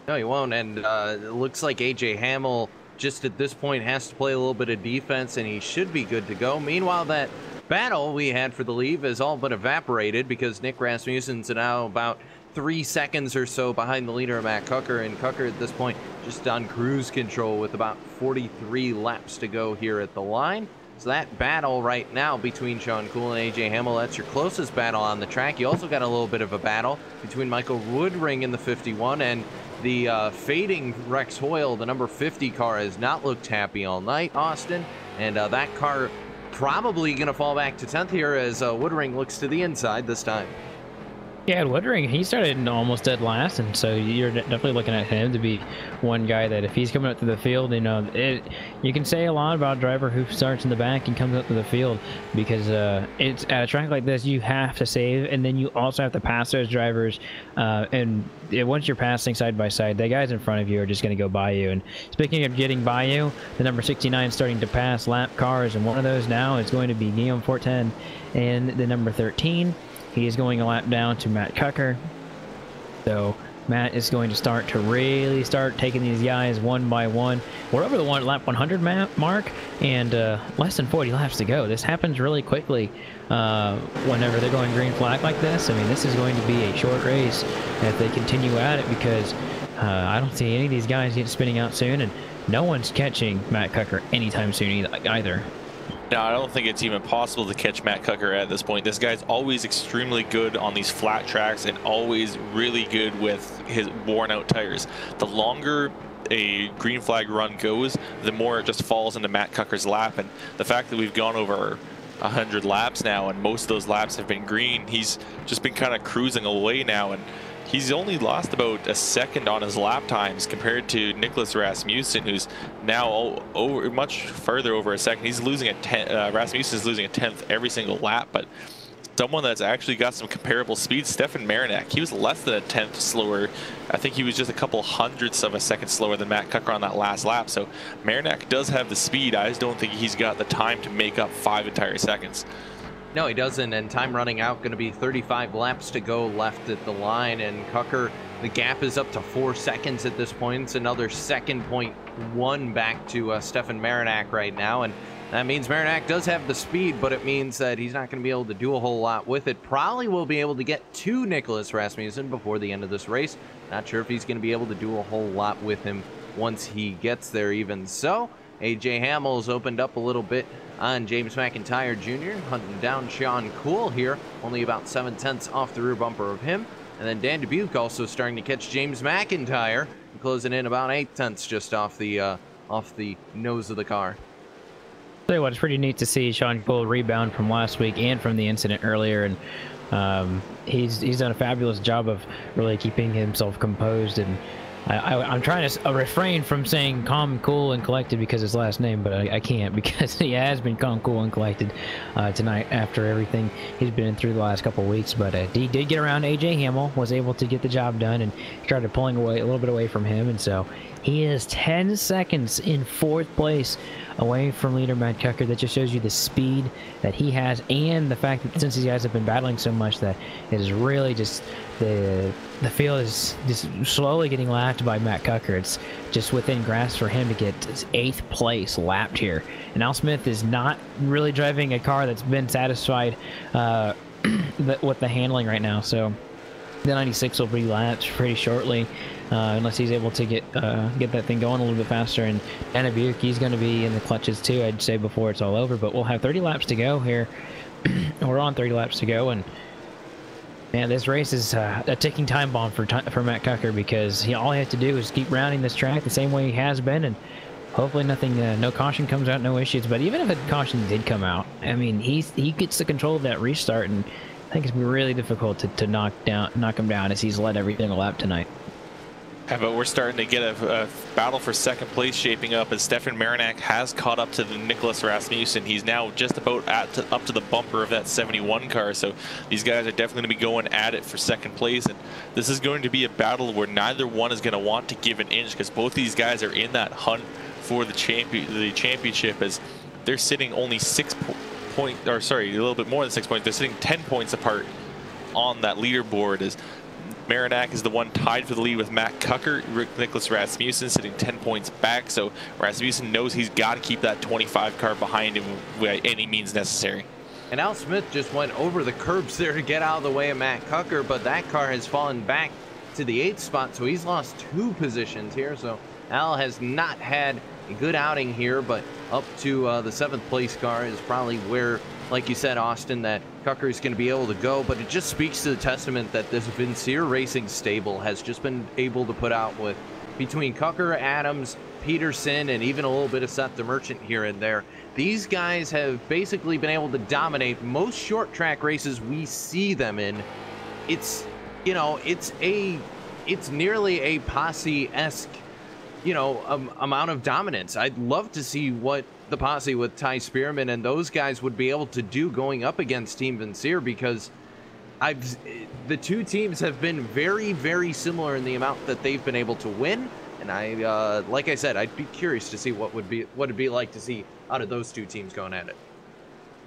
D: No, he won't. And it looks like AJ Hamill just at this point has to play a little bit of defense, and he should be good to go. Meanwhile, that battle we had for the lead has all but evaporated because Nick Rasmussen's now about 3 seconds or so behind the leader, Matt Cucker, and Cucker at this point just on cruise control with about 43 laps to go here at the line. So that battle right now between Sean Cool and AJ Hamill, that's your closest battle on the track. You also got a little bit of a battle between Michael Woodring in the 51 and the fading Rex Hoyle. The number 50 car has not looked happy all night, Austin, and that car probably going to fall back to 10th here as Woodring looks to the inside this time.
B: Yeah, Woodring, he started almost dead last, and so you're definitely looking at him to be one guy that if he's coming up to the field, you know, you can say a lot about a driver who starts in the back and comes up to the field, because it's at a track like this, you have to save, and then you also have to pass those drivers, and once you're passing side by side, the guys in front of you are just going to go by you. And speaking of getting by you, the number 69 starting to pass lap cars, and one of those now is going to be Guillaume 410, and the number 13. He is going a lap down to Matt Cucker. So Matt is going to really start taking these guys one by one. We're over the lap 100 mark, and less than 40 laps to go. This happens really quickly whenever they're going green flag like this. I mean, this is going to be a short race if they continue at it, because I don't see any of these guys spinning out soon, and no one's catching Matt Cucker anytime soon either.
C: No, I don't think it's even possible to catch Matt Cucker at this point. This guy's always extremely good on these flat tracks and always really good with his worn out tires. The longer a green flag run goes, the more it just falls into Matt Cucker's lap. And the fact that we've gone over 100 laps now and most of those laps have been green, he's just been kind of cruising away now. And he's only lost about a second on his lap times compared to Nicholas Rasmussen, who's now much further over a second. He's losing Rasmussen's losing a tenth every single lap, but someone that's actually got some comparable speed, Stefan Marinak, he was less than a tenth slower. I think he was just a couple hundredths of a second slower than Matt Cucker on that last lap. So Marinak does have the speed. I just don't think he's got the time to make up 5 entire seconds.
D: No, he doesn't, and time running out, going to be 35 laps to go left at the line, and Cucker, the gap is up to 4 seconds at this point. It's another 2.1 back to Stefan Marinak right now, and that means Marinak does have the speed, but it means that he's not going to be able to do a whole lot with it. Probably will be able to get to Nicholas Rasmussen before the end of this race. Not sure if he's going to be able to do a whole lot with him once he gets there even so. AJ Hamill's opened up a little bit on James McIntyre Jr., hunting down Sean Cool here, only about 7/10 off the rear bumper of him. And then Dan Dubuque also starting to catch James McIntyre, closing in about 8/10 just off the nose of the car.
B: Tell you what, it's pretty neat to see Sean Cool rebound from last week and from the incident earlier, and he's done a fabulous job of really keeping himself composed. And I'm trying to refrain from saying calm, cool, and collected because his last name, but I can't, because he has been calm, cool, and collected tonight after everything he's been through the last couple of weeks. But he did get around AJ Hamill, was able to get the job done, and started pulling away a little bit away from him, and so he is 10 seconds in 4th place away from leader Matt Cucker. That just shows you the speed that he has, and the fact that since these guys have been battling so much, that it is really just the field is just slowly getting lapped by Matt Cucker. It's just within grasp for him to get 8th place lapped here. And Al Smith is not really driving a car that's been satisfied with the handling right now. So the 96 will be lapped pretty shortly, unless he's able to get that thing going a little bit faster. And Dan Dubuque, he's going to be in the clutches too, I'd say, before it's all over. But we'll have 30 laps to go here. We're on 30 laps to go, and man, this race is a ticking time bomb for Matt Cucker, because all he has to do is keep rounding this track the same way he has been, and hopefully nothing, no caution comes out, no issues. But even if a caution did come out, I mean, he gets the control of that restart, and I think it's gonna be really difficult to knock him down, as he's led every single lap tonight.
C: Yeah, but we're starting to get a battle for second place shaping up, as Stefan Marinak has caught up to the Nicholas Rasmussen. He's now just about up to the bumper of that 71 car, so these guys are definitely going to be going at it for second place, and this is going to be a battle where neither one is going to want to give an inch, because both these guys are in that hunt for the championship, as they're sitting only a little bit more than 6 points. They're sitting 10 points apart on that leaderboard, as Marinak is the one tied for the lead with Matt Cucker. Nicholas Rasmussen sitting 10 points back, so Rasmussen knows he's got to keep that 25 car behind him by any means necessary.
D: And Al Smith just went over the curbs there to get out of the way of Matt Cucker, but that car has fallen back to the 8th spot, so he's lost 2 positions here. So Al has not had a good outing here, but up to the 7th place car is probably where, like you said, Austin, that Cucker is going to be able to go. But it just speaks to the testament that this Vincier Racing stable has just been able to put out with, between Cucker, Adams, Peterson, and even a little bit of Seth the Merchant here and there. These guys have basically been able to dominate most short track races we see them in. It's, you know, it's nearly a posse-esque, you know, amount of dominance. I'd love to see what the posse with Ty Spearman and those guys would be able to do going up against Team Vincier, because the two teams have been very, very similar in the amount that they've been able to win. And I, like I said, I'd be curious to see what it'd be like to see out of those two teams going at it.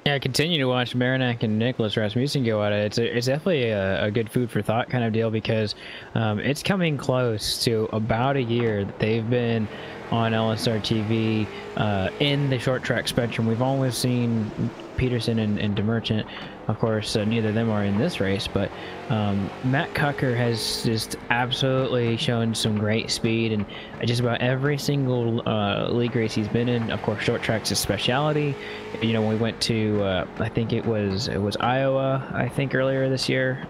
B: Yeah, I continue to watch Marinak and Nicholas Rasmussen go at it. It's definitely a good food for thought kind of deal, because it's coming close to about a year that they've been on LSRTV in the short track spectrum. We've always seen Peterson and DeMerchant Of course, neither of them are in this race, but Matt Cucker has just absolutely shown some great speed in just about every single league race he's been in. Of course, short track's his specialty. You know, when we went to, I think it was Iowa, I think earlier this year,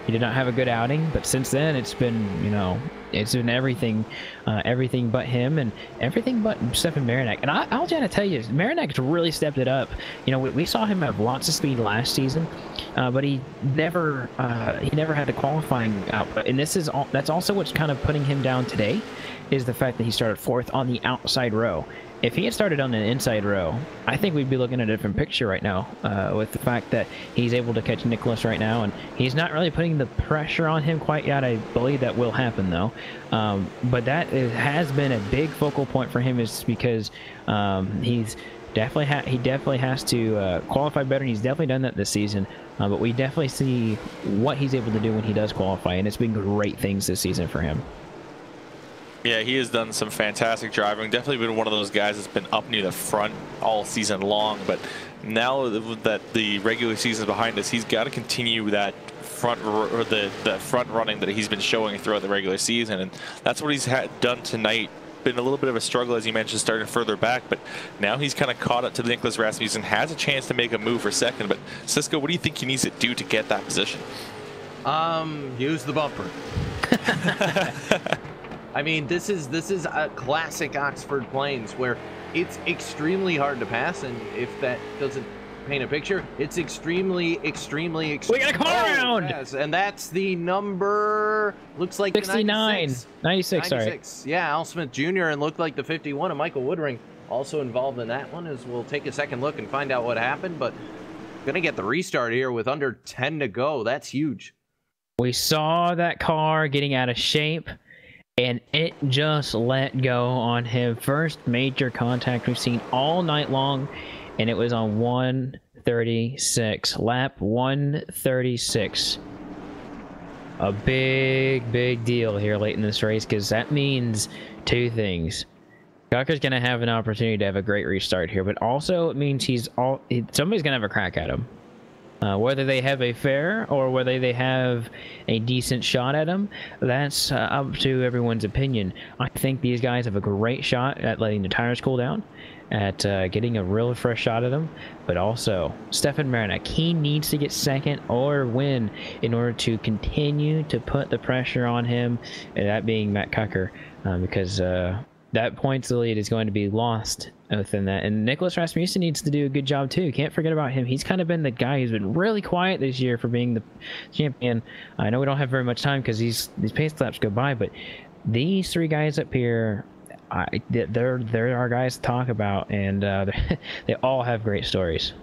B: he did not have a good outing, but since then it's been, you know, it's been everything, everything but him and everything but Stefan Marinak. And I'll try to tell you, Marinak's really stepped it up. You know, we saw him have lots of speed last season, but he never had the qualifying output. And that's also what's kind of putting him down today, is the fact that he started 4th on the outside row. If he had started on an inside row, I think we'd be looking at a different picture right now, with the fact that he's able to catch Nicholas right now, and he's not really putting the pressure on him quite yet. I believe that will happen, though. But that has been a big focal point for him, is because he definitely has to qualify better, and he's definitely done that this season. But we definitely see what he's able to do when he does qualify, and it's been great things this season for him.
C: Yeah, he has done some fantastic driving. Definitely been one of those guys that's been up near the front all season long. But now that the regular season is behind us, he's got to continue that the front running that he's been showing throughout the regular season, and that's what he's done tonight. Been a little bit of a struggle, as you mentioned, starting further back, but now he's kind of caught up to Nicholas Rasmussen, has a chance to make a move for second. But Cisco, what do you think he needs to do to get that position?
D: Use the bumper. I mean, this is a classic Oxford Plains where it's extremely hard to pass, and if that doesn't paint a picture, it's extremely we got
B: a car around.
D: Yes, and that's the number, looks like
B: 69, 96, sorry.
D: Yeah, Al Smith Jr. and looked like the 51 of Michael Woodring also involved in that one, as we'll take a second look and find out what happened. But gonna get the restart here with under 10 to go. That's huge.
B: We saw that car getting out of shape, and it just let go on him. First major contact we've seen all night long, and it was on 136, lap 136. A big deal here late in this race, because that means two things. Cucker's going to have an opportunity to have a great restart here, but also it means somebody's going to have a crack at him. Whether they have a fair or whether they have a decent shot at him, that's up to everyone's opinion. I think these guys have a great shot at letting the tires cool down, at getting a real fresh shot at him. But also, Stefan Marinak, he needs to get second or win in order to continue to put the pressure on him, and that being Matt Cucker, because that points lead is going to be lost within that. And Nicholas Rasmussen needs to do a good job too. Can't forget about him. He's kind of been the guy who's been really quiet this year for being the champion. I know we don't have very much time because these pace laps go by, but these three guys up here, they're our guys to talk about, and they all have great stories.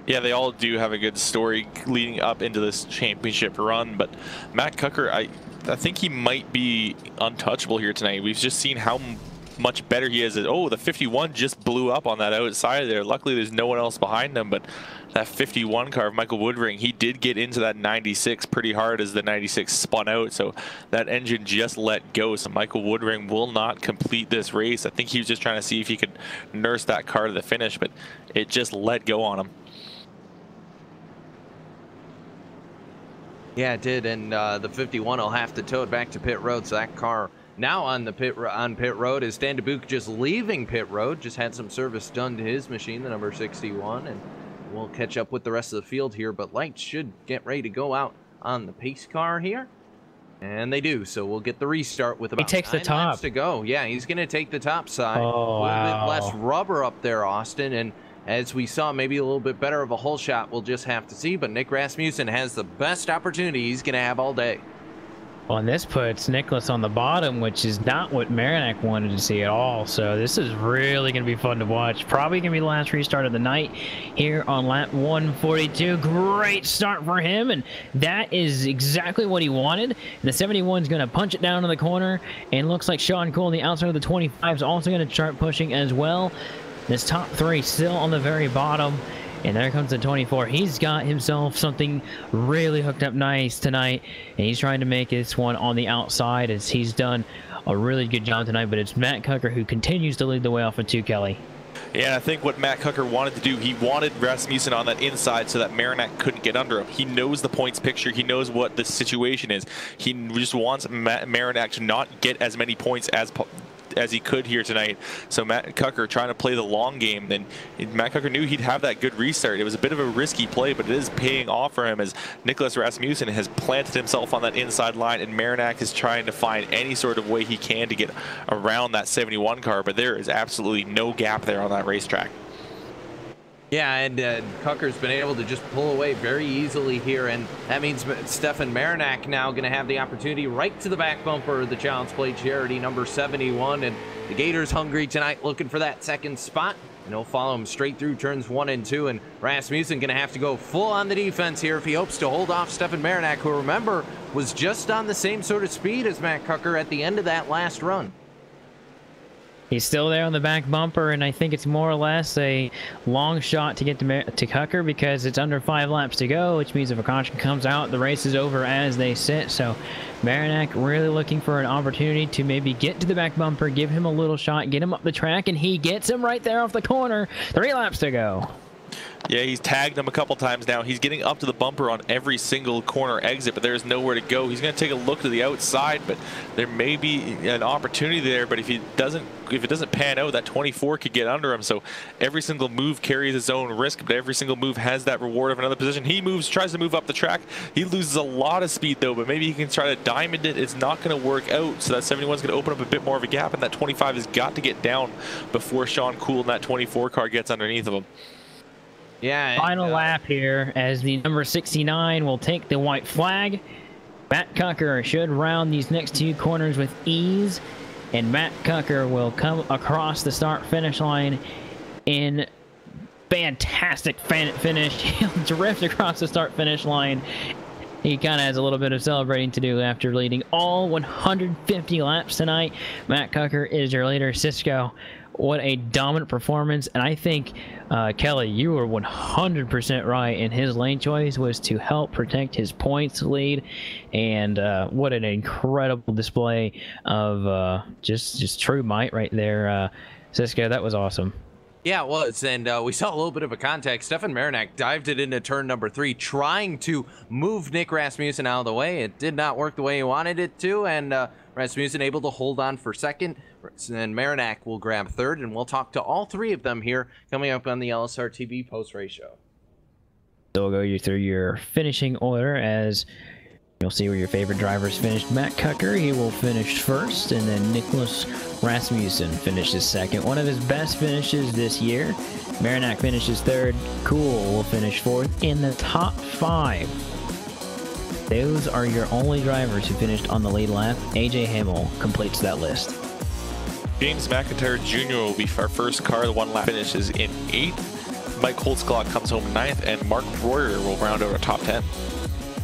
C: Yeah, they all do have a good story leading up into this championship run, but Matt Cucker, I think he might be untouchable here tonight. We've just seen how much better he is. Oh, the 51 just blew up on that outside there. Luckily, there's no one else behind him, but that 51 car of Michael Woodring, he did get into that 96 pretty hard as the 96 spun out, so that engine just let go. So Michael Woodring will not complete this race. I think he was just trying to see if he could nurse that car to the finish, but it just let go on him.
D: Yeah, it did, and the 51 will have to tow it back to pit road, so that car now on the pit road is Dan DeBuke just leaving pit road, just had some service done to his machine, the number 61, and we'll catch up with the rest of the field here, but lights should get ready to go out on the pace car here, and they do, so we'll get the restart with about 9 laps to go. Yeah, he's going to take the top side.
B: Oh,
D: a little
B: wow.
D: bit less rubber up there, Austin, and as we saw, maybe a little bit better of a hole shot. We'll just have to see, but Nick Rasmussen has the best opportunity he's going to have all day.
B: Well, and this puts Nicholas on the bottom, which is not what Marinak wanted to see at all. So this is really going to be fun to watch. Probably going to be the last restart of the night here on lap 142. Great start for him, and that is exactly what he wanted. And the 71 is going to punch it down in the corner, and looks like Sean Cole on the outside of the 25 is also going to start pushing as well. This top three still on the very bottom. And there comes the 24. He's got himself something really hooked up nice tonight. And he's trying to make this one on the outside, as he's done a really good job tonight. But it's Matt Cucker who continues to lead the way off of 2, Kelly.
C: Yeah, I think what Matt Knuckle wanted to do, he wanted Rasmussen on that inside so that Marinak couldn't get under him. He knows the points picture. He knows what the situation is. He just wants Marinak to not get as many points as he could here tonight. So Matt Knuckle trying to play the long game. Then Matt Knuckle knew he'd have that good restart. It was a bit of a risky play, but it is paying off for him as Nicholas Rasmussen has planted himself on that inside line, and Marinak is trying to find any sort of way he can to get around that 71 car, but there is absolutely no gap there on that racetrack.
D: Yeah, and Knuckle's been able to just pull away very easily here, and that means Stefan Marinak now going to have the opportunity right to the back bumper of the Child's Play Charity, number 71, and the Gators hungry tonight, looking for that second spot, and he'll follow him straight through turns 1 and 2, and Rasmussen going to have to go full on the defense here if he hopes to hold off Stefan Marinak, who, remember, was just on the same sort of speed as Matt Knuckle at the end of that last run.
B: He's still there on the back bumper, and I think it's more or less a long shot to get to Knuckle because it's under 5 laps to go, which means if a caution comes out, the race is over as they sit. So Marinak really looking for an opportunity to maybe get to the back bumper, give him a little shot, get him up the track, and he gets him right there off the corner. 3 laps to go.
C: Yeah, he's tagged him a couple times now. He's getting up to the bumper on every single corner exit, but there's nowhere to go. He's going to take a look to the outside, but there may be an opportunity there. But if it doesn't pan out, that 24 could get under him. So every single move carries its own risk, but every single move has that reward of another position. He tries to move up the track. He loses a lot of speed though, but maybe he can try to diamond it. It's not going to work out. So that 71 is going to open up a bit more of a gap, and that 25 has got to get down before Sean Cool and that 24 car gets underneath of him.
B: Yeah. Final lap here as the number 69 will take the white flag. Matt Knuckle should round these next 2 corners with ease, and Matt Knuckle will come across the start-finish line in fantastic finish. He'll drift across the start-finish line. He kind of has a little bit of celebrating to do after leading all 150 laps tonight. Matt Knuckle is your leader. Cisco, what a dominant performance. And I think, Kelly, you were 100% right in his lane choice was to help protect his points lead. And what an incredible display of just true might right there. Cisco, that was awesome.
D: Yeah, it was, and we saw a little bit of a contact. Stefan Marinak dived it into turn number 3, trying to move Nick Rasmussen out of the way. It did not work the way he wanted it to, and Rasmussen able to hold on for second, and Marinak will grab third, and we'll talk to all 3 of them here coming up on the LSRTV post-race show.
B: So we'll go you through your finishing order as you'll see where your favorite drivers finished. Matt Knuckle, he will finish first, and then Nicholas Rasmussen finishes second. One of his best finishes this year. Marinak finishes third. Cool will finish fourth. In the top 5, those are your only drivers who finished on the lead lap. AJ Hamel completes that list.
C: James McIntyre Jr. will be our first car. The 1 lap finishes in 8th. Mike Holtzclaw comes home 9th, and Mark Royer will round out our top 10.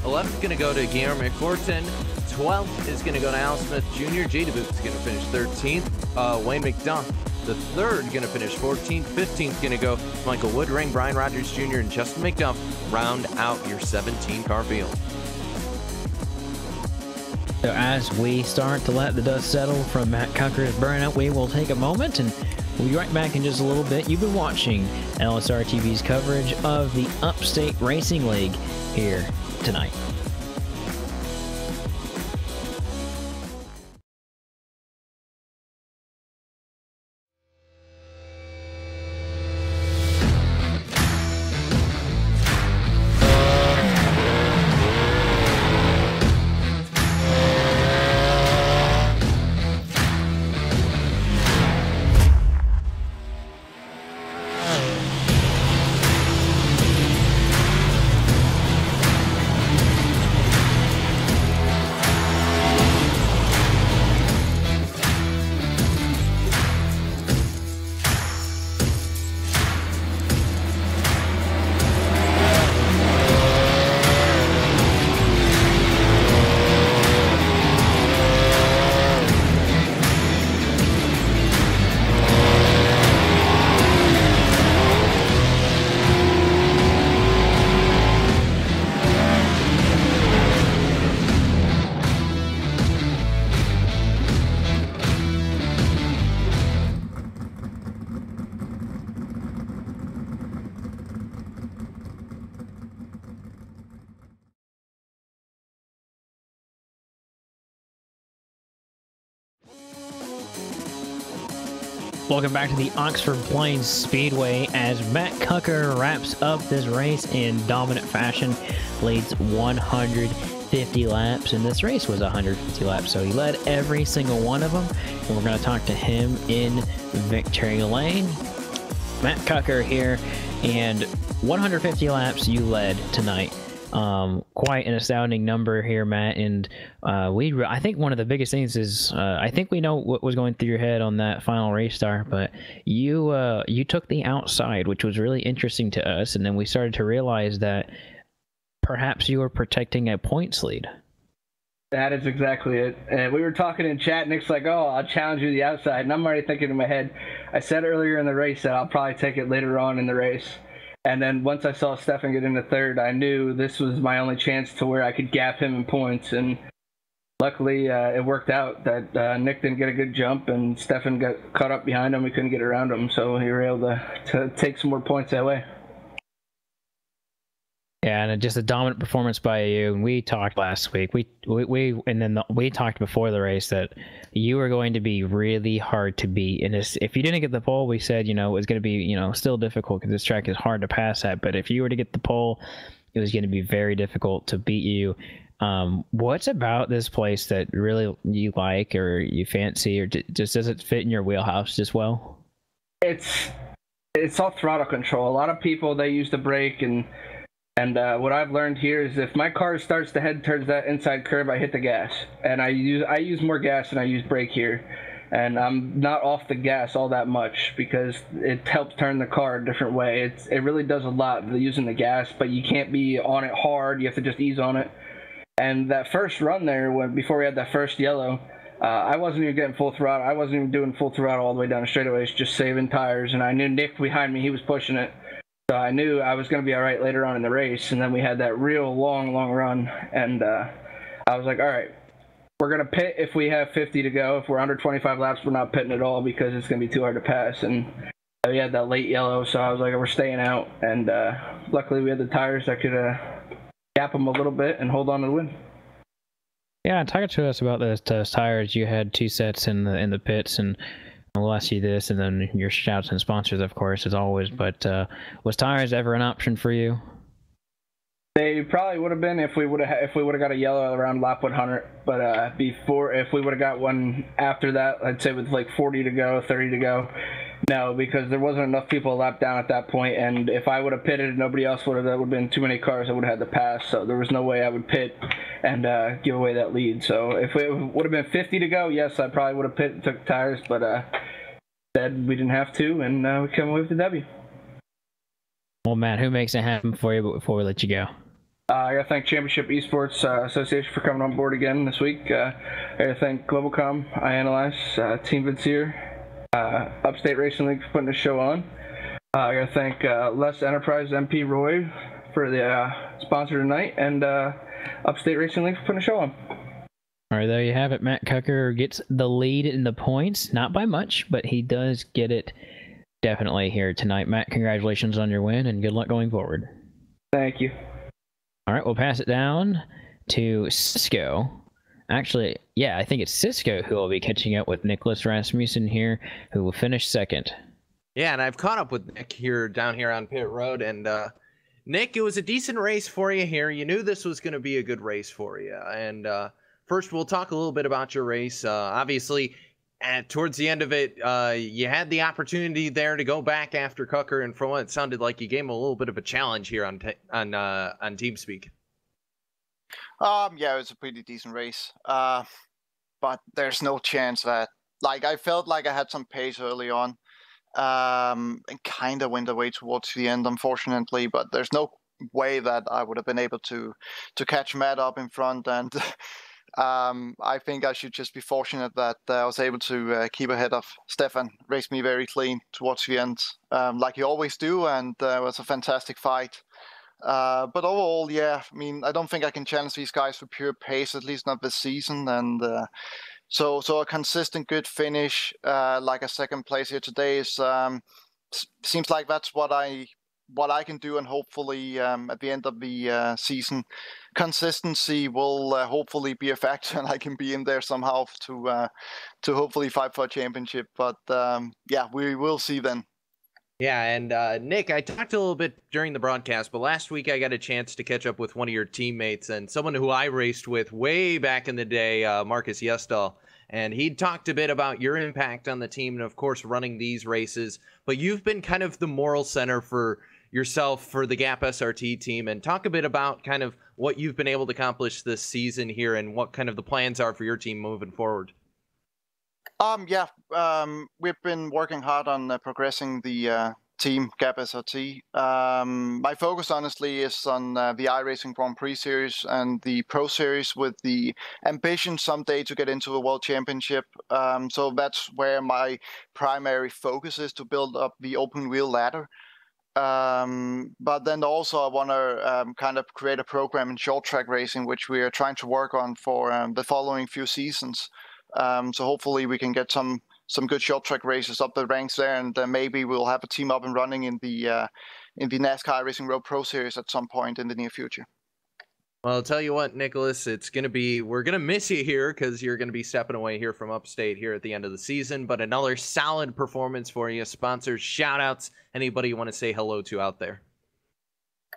D: 11th is going to go to Guillermo McCourton. 12th is going to go to Al Smith Jr. Jada Booth is going to finish 13th. Wayne McDonough, the 3rd, going to finish 14th. 15th going to go Michael Woodring, Brian Rogers Jr., and Justin McDuff. Round out your 17-car field.
B: So as we start to let the dust settle from Matt Knuckle's burnout, we will take a moment and we'll be right back in just a little bit. You've been watching LSRTV's coverage of the Upstate Racing League here tonight. Welcome back to the Oxford Plains Speedway as Matt Cucker wraps up this race in dominant fashion, leads 150 laps, and this race was 150 laps, so he led every single one of them, and we're going to talk to him in victory lane. Matt Cucker here, and 150 laps you led tonight. Quite an astounding number here, Matt, and I think one of the biggest things is I think we know what was going through your head on that final race start, but you took the outside, which was really interesting to us, and then we started to realize that perhaps you were protecting a points lead.
E: That is exactly it. And we were talking in chat, Nick's like, oh, I'll challenge you to the outside, and I'm already thinking in my head, I said earlier in the race that I'll probably take it later on in the race. And then once I saw Stefan get into third, I knew this was my only chance to where I could gap him in points. And luckily, it worked out that Nick didn't get a good jump, and Stefan got caught up behind him. We couldn't get around him, so we were able to take some more points that way.
B: Yeah, and just a dominant performance by you. And we talked last week. We talked before the race that you were going to be really hard to beat. And if you didn't get the pole, we said, it was going to be, still difficult because this track is hard to pass at. But if you were to get the pole, it was going to be very difficult to beat you. What's about this place that really you like or you fancy, or just does it fit in your wheelhouse just well?
E: It's all throttle control. A lot of people, they use the brake, and what I've learned here is if my car starts to head towards that inside curve, I hit the gas, and I use more gas than I use brake here, and I'm not off the gas all that much because it helps turn the car a different way. It really does a lot using the gas, but you can't be on it hard. You have to just ease on it. And that first run there, before we had that first yellow, I wasn't even getting full throttle. I wasn't even doing full throttle all the way down the straightaways, just saving tires, and I knew Nick behind me, he was pushing it. So I knew I was going to be all right later on in the race, and then we had that real long run, and I was like, all right, we're going to pit if we have 50 to go. If we're under 25 laps, we're not pitting at all because it's going to be too hard to pass, and we had that late yellow, so I was like, we're staying out, and luckily we had the tires that could gap them a little bit and hold on to the win.
B: Yeah, talk to us about those tires. You had 2 sets in the pits, and we'll ask you this, and then your shouts and sponsors, of course, as always. But was tires ever an option for you?
E: They probably would have been if we would have got a yellow around lap 100. But if we would have got one after that, I'd say with like 40 to go, 30 to go. No, because there wasn't enough people a lap down at that point, and if I would have pitted and nobody else would have, that would have been too many cars that would have had to pass, so there was no way I would pit and give away that lead. So if it would have been 50 to go, yes, I probably would have pit and took tires, but said we didn't have to, and we came away with the W.
B: Well, Matt, who makes it happen for you before we let you go?
E: I got to thank Championship Esports Association for coming on board again this week. I got to thank Globalcom, iAnalyze, Team Vincier, Upstate Racing League for putting the show on. I got to thank Les Enterprise MP Roy for the sponsor tonight, and Upstate Racing League for putting the show on.
B: All right, there you have it. Matt Cucker gets the lead in the points, not by much, but he does get it definitely here tonight. Matt, congratulations on your win, and good luck going forward.
E: Thank you.
B: All right, we'll pass it down to Cisco. Actually, yeah, I think it's Cisco who will be catching up with Nicholas Rasmussen here, who will finish second.
D: Yeah, and I've caught up with Nick down here on pit road, and Nick, it was a decent race for you here. You knew this was going to be a good race for you, and first we'll talk a little bit about your race. Obviously, towards the end of it, you had the opportunity there to go back after Cucker, and from what it sounded like, you gave him a little bit of a challenge here on TeamSpeak.
F: Yeah, it was a pretty decent race, but there's no chance that, like, I felt like I had some pace early on, and kind of went away towards the end, unfortunately, but there's no way that I would have been able to catch Matt up in front, and I think I should just be fortunate that I was able to keep ahead of Stefan. Raced me very clean towards the end, like you always do, and it was a fantastic fight. But overall, yeah, I mean, I don't think I can challenge these guys for pure pace, at least not this season. And so a consistent good finish, like a second place here today, is seems like that's what I can do, and hopefully at the end of the season consistency will hopefully be a factor, and I can be in there somehow to hopefully fight for a championship. But yeah, we will see then.
D: Yeah, and Nick, I talked a little bit during the broadcast, but last week I got a chance to catch up with one of your teammates and someone who I raced with way back in the day, Marcus Yestal. And he talked a bit about your impact on the team and, of course, running these races. But you've been kind of the moral center for yourself for the Gap SRT team. And talk a bit about kind of what you've been able to accomplish this season here and what kind of the plans are for your team moving forward.
F: Yeah, we've been working hard on progressing the team Gap SRT. My focus, honestly, is on the iRacing Grand Prix series and the Pro Series, with the ambition someday to get into a World Championship. So that's where my primary focus is, to build up the open wheel ladder. But then also I want to kind of create a program in short track racing, which we are trying to work on for the following few seasons. So hopefully we can get some good short track races up the ranks there, and maybe we'll have a team up and running in the NASCAR Racing Road Pro Series at some point in the near future.
D: Well, I'll tell you what, Nicholas, we're gonna miss you here because you're gonna be stepping away here from Upstate here at the end of the season. But another solid performance for you. Sponsors, shout outs, anybody you want to say hello to out there?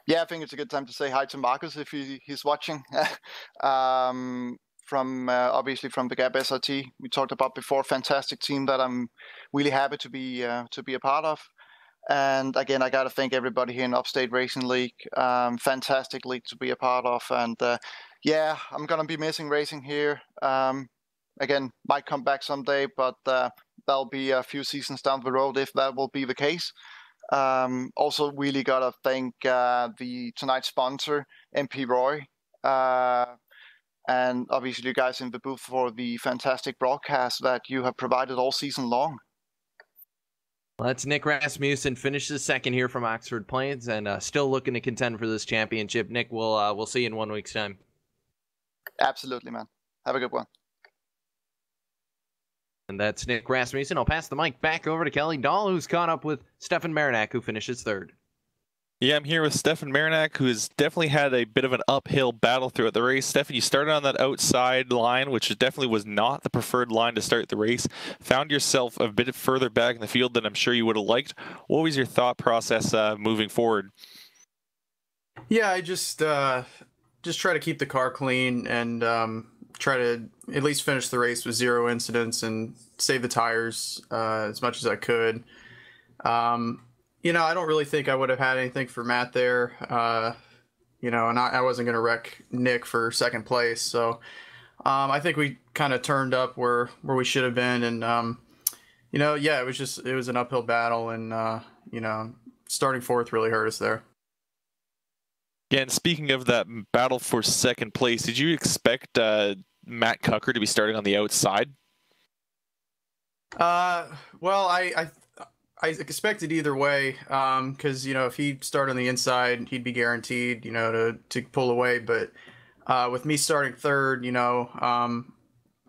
F: Yeah, I think it's a good time to say hi to Marcus if he's watching. From obviously from the Gap SRT we talked about before, fantastic team that I'm really happy to be a part of. And again, I got to thank everybody here in Upstate Racing League. Fantastic league to be a part of. And yeah, I'm gonna be missing racing here. Again, might come back someday, but that'll be a few seasons down the road if that will be the case. Also, really gotta thank the tonight's sponsor, MP Roy. And obviously you guys in the booth for the fantastic broadcast that you have provided all season long.
D: Well, that's Nick Rasmussen, finishes second here from Oxford Plains, and still looking to contend for this championship. Nick, we'll see you in 1 week's time.
F: Absolutely, man. Have a good one.
D: And that's Nick Rasmussen. I'll pass the mic back over to Kelly Dahl, who's caught up with Stefan Marinak, who finishes third.
C: Yeah, I'm here with Stefan Marinak, who has definitely had a bit of an uphill battle throughout the race. Stefan, you started on that outside line, which definitely was not the preferred line to start the race. Found yourself a bit further back in the field than I'm sure you would have liked. What was your thought process moving forward?
G: Yeah, I just try to keep the car clean and try to at least finish the race with 0 incidents and save the tires as much as I could. You know, I don't really think I would have had anything for Matt there, you know, and I wasn't going to wreck Nick for second place. So I think we kind of turned up where we should have been. And, you know, yeah, it was an uphill battle. And, you know, starting fourth really hurt us there.
C: Yeah, and speaking of that battle for second place, did you expect Matt Cucker to be starting on the outside?
G: Well, I expected either way, because, you know, if he started on the inside, he'd be guaranteed, you know, to pull away. But with me starting third, you know,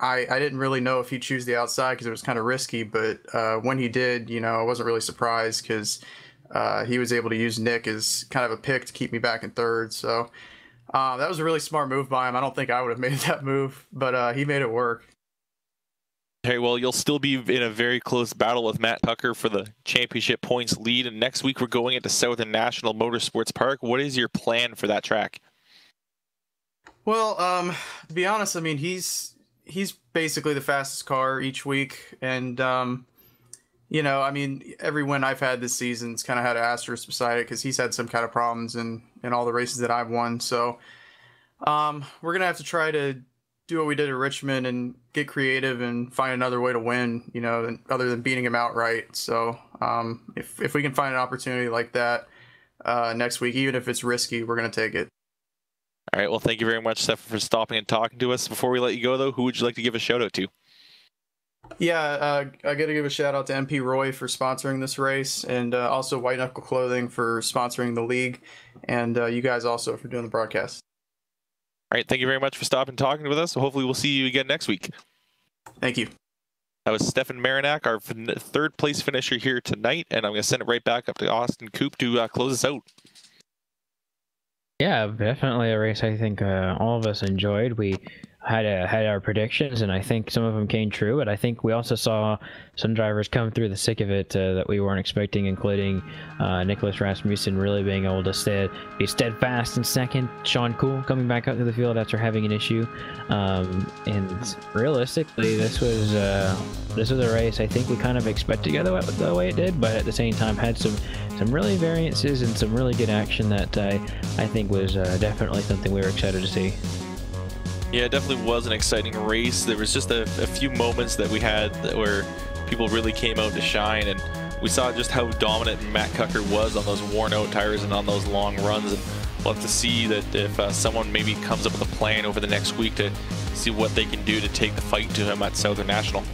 G: I didn't really know if he'd choose the outside because it was kind of risky. But when he did, you know, I wasn't really surprised because he was able to use Nick as kind of a pick to keep me back in third. So that was a really smart move by him. I don't think I would have made that move, but he made it work.
C: Okay, well, you'll still be in a very close battle with Matt Tucker for the championship points lead. And next week, we're going into Southern National Motorsports Park. What is your plan for that track?
G: Well, to be honest, I mean, he's basically the fastest car each week. And, you know, I mean, every win I've had this season's kind of had an asterisk beside it because he's had some kind of problems in all the races that I've won. So we're going to have to try to do what we did at Richmond and get creative and find another way to win, you know, other than beating him outright. So if we can find an opportunity like that next week, even if it's risky, we're going to take it.
C: All right. Well, thank you very much, Stefan, for stopping and talking to us. Before we let you go, though, who would you like to give a shout out to?
G: Yeah, I got to give a shout out to MP Roy for sponsoring this race, and also White Knuckle Clothing for sponsoring the league, and you guys also for doing the broadcast.
C: All right, thank you very much for stopping and talking with us. Hopefully we'll see you again next week.
G: Thank you.
C: That was Stefan Marinak, our third place finisher here tonight, and I'm going to send it right back up to Austin Coop to close us out.
B: Yeah, definitely a race I think all of us enjoyed. We had our predictions, and I think some of them came true. But I think we also saw some drivers come through the thick of it that we weren't expecting, including Nicholas Rasmussen really being able to be steadfast in second. Sean Cool coming back out to the field after having an issue. And realistically, this was a race I think we kind of expected to go the way it did, but at the same time had some really variances and some really good action that I think was definitely something we were excited to see.
C: Yeah, it definitely was an exciting race. There was just a few moments that we had where people really came out to shine, and we saw just how dominant Matt Cucker was on those worn-out tires and on those long runs. And we'll have to see that if someone maybe comes up with a plan over the next week to see what they can do to take the fight to him at Southern National.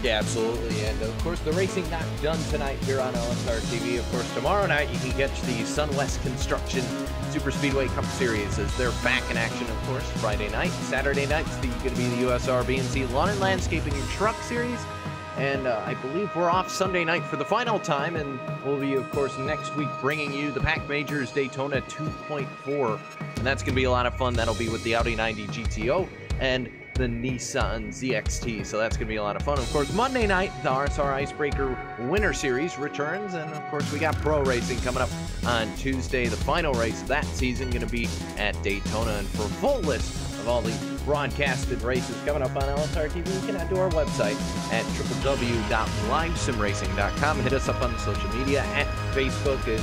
D: Yeah, absolutely. And of course, the racing not done tonight here on LSRTV. Of course, tomorrow night you can catch the Sunwest Construction Super Speedway Cup Series as they're back in action, of course, Friday night. Saturday night's going to be the USR B&C Lawn and Landscaping and Truck Series. And I believe we're off Sunday night for the final time, and we'll be, of course, next week bringing you the Pac Majors Daytona 2.4. And that's going to be a lot of fun. That'll be with the Audi 90 GTO and the Nissan ZXT, so that's going to be a lot of fun. Of course, Monday night, the RSR Icebreaker Winter Series returns, and of course, we got pro racing coming up on Tuesday. The final race of that season going to be at Daytona, and for a full list of all the broadcasted races coming up on LSRTV, you can head to our website at www.livesimracing.com. Hit us up on social media. At Facebook is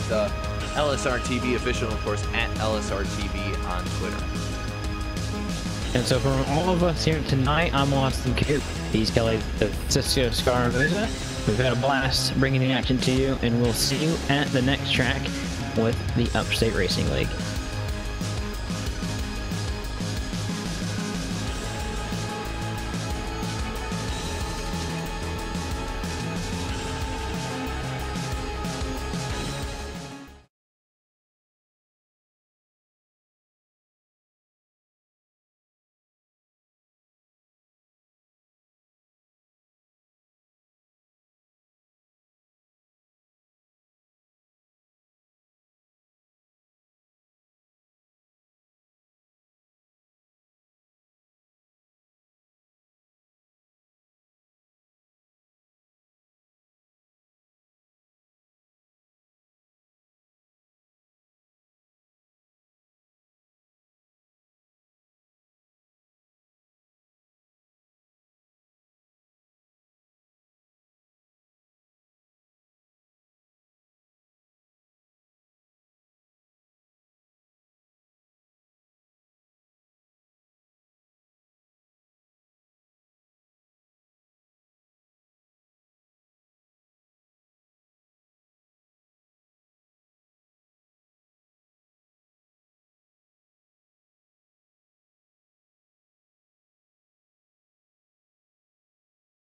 D: LSRTV Official, of course, at LSRTV on Twitter.
B: And so from all of us here tonight, I'm Austin Coop. He's Kelly Cisco Scaramuza. We've had a blast bringing the action to you, and we'll see you at the next track with the Upstate Racing League.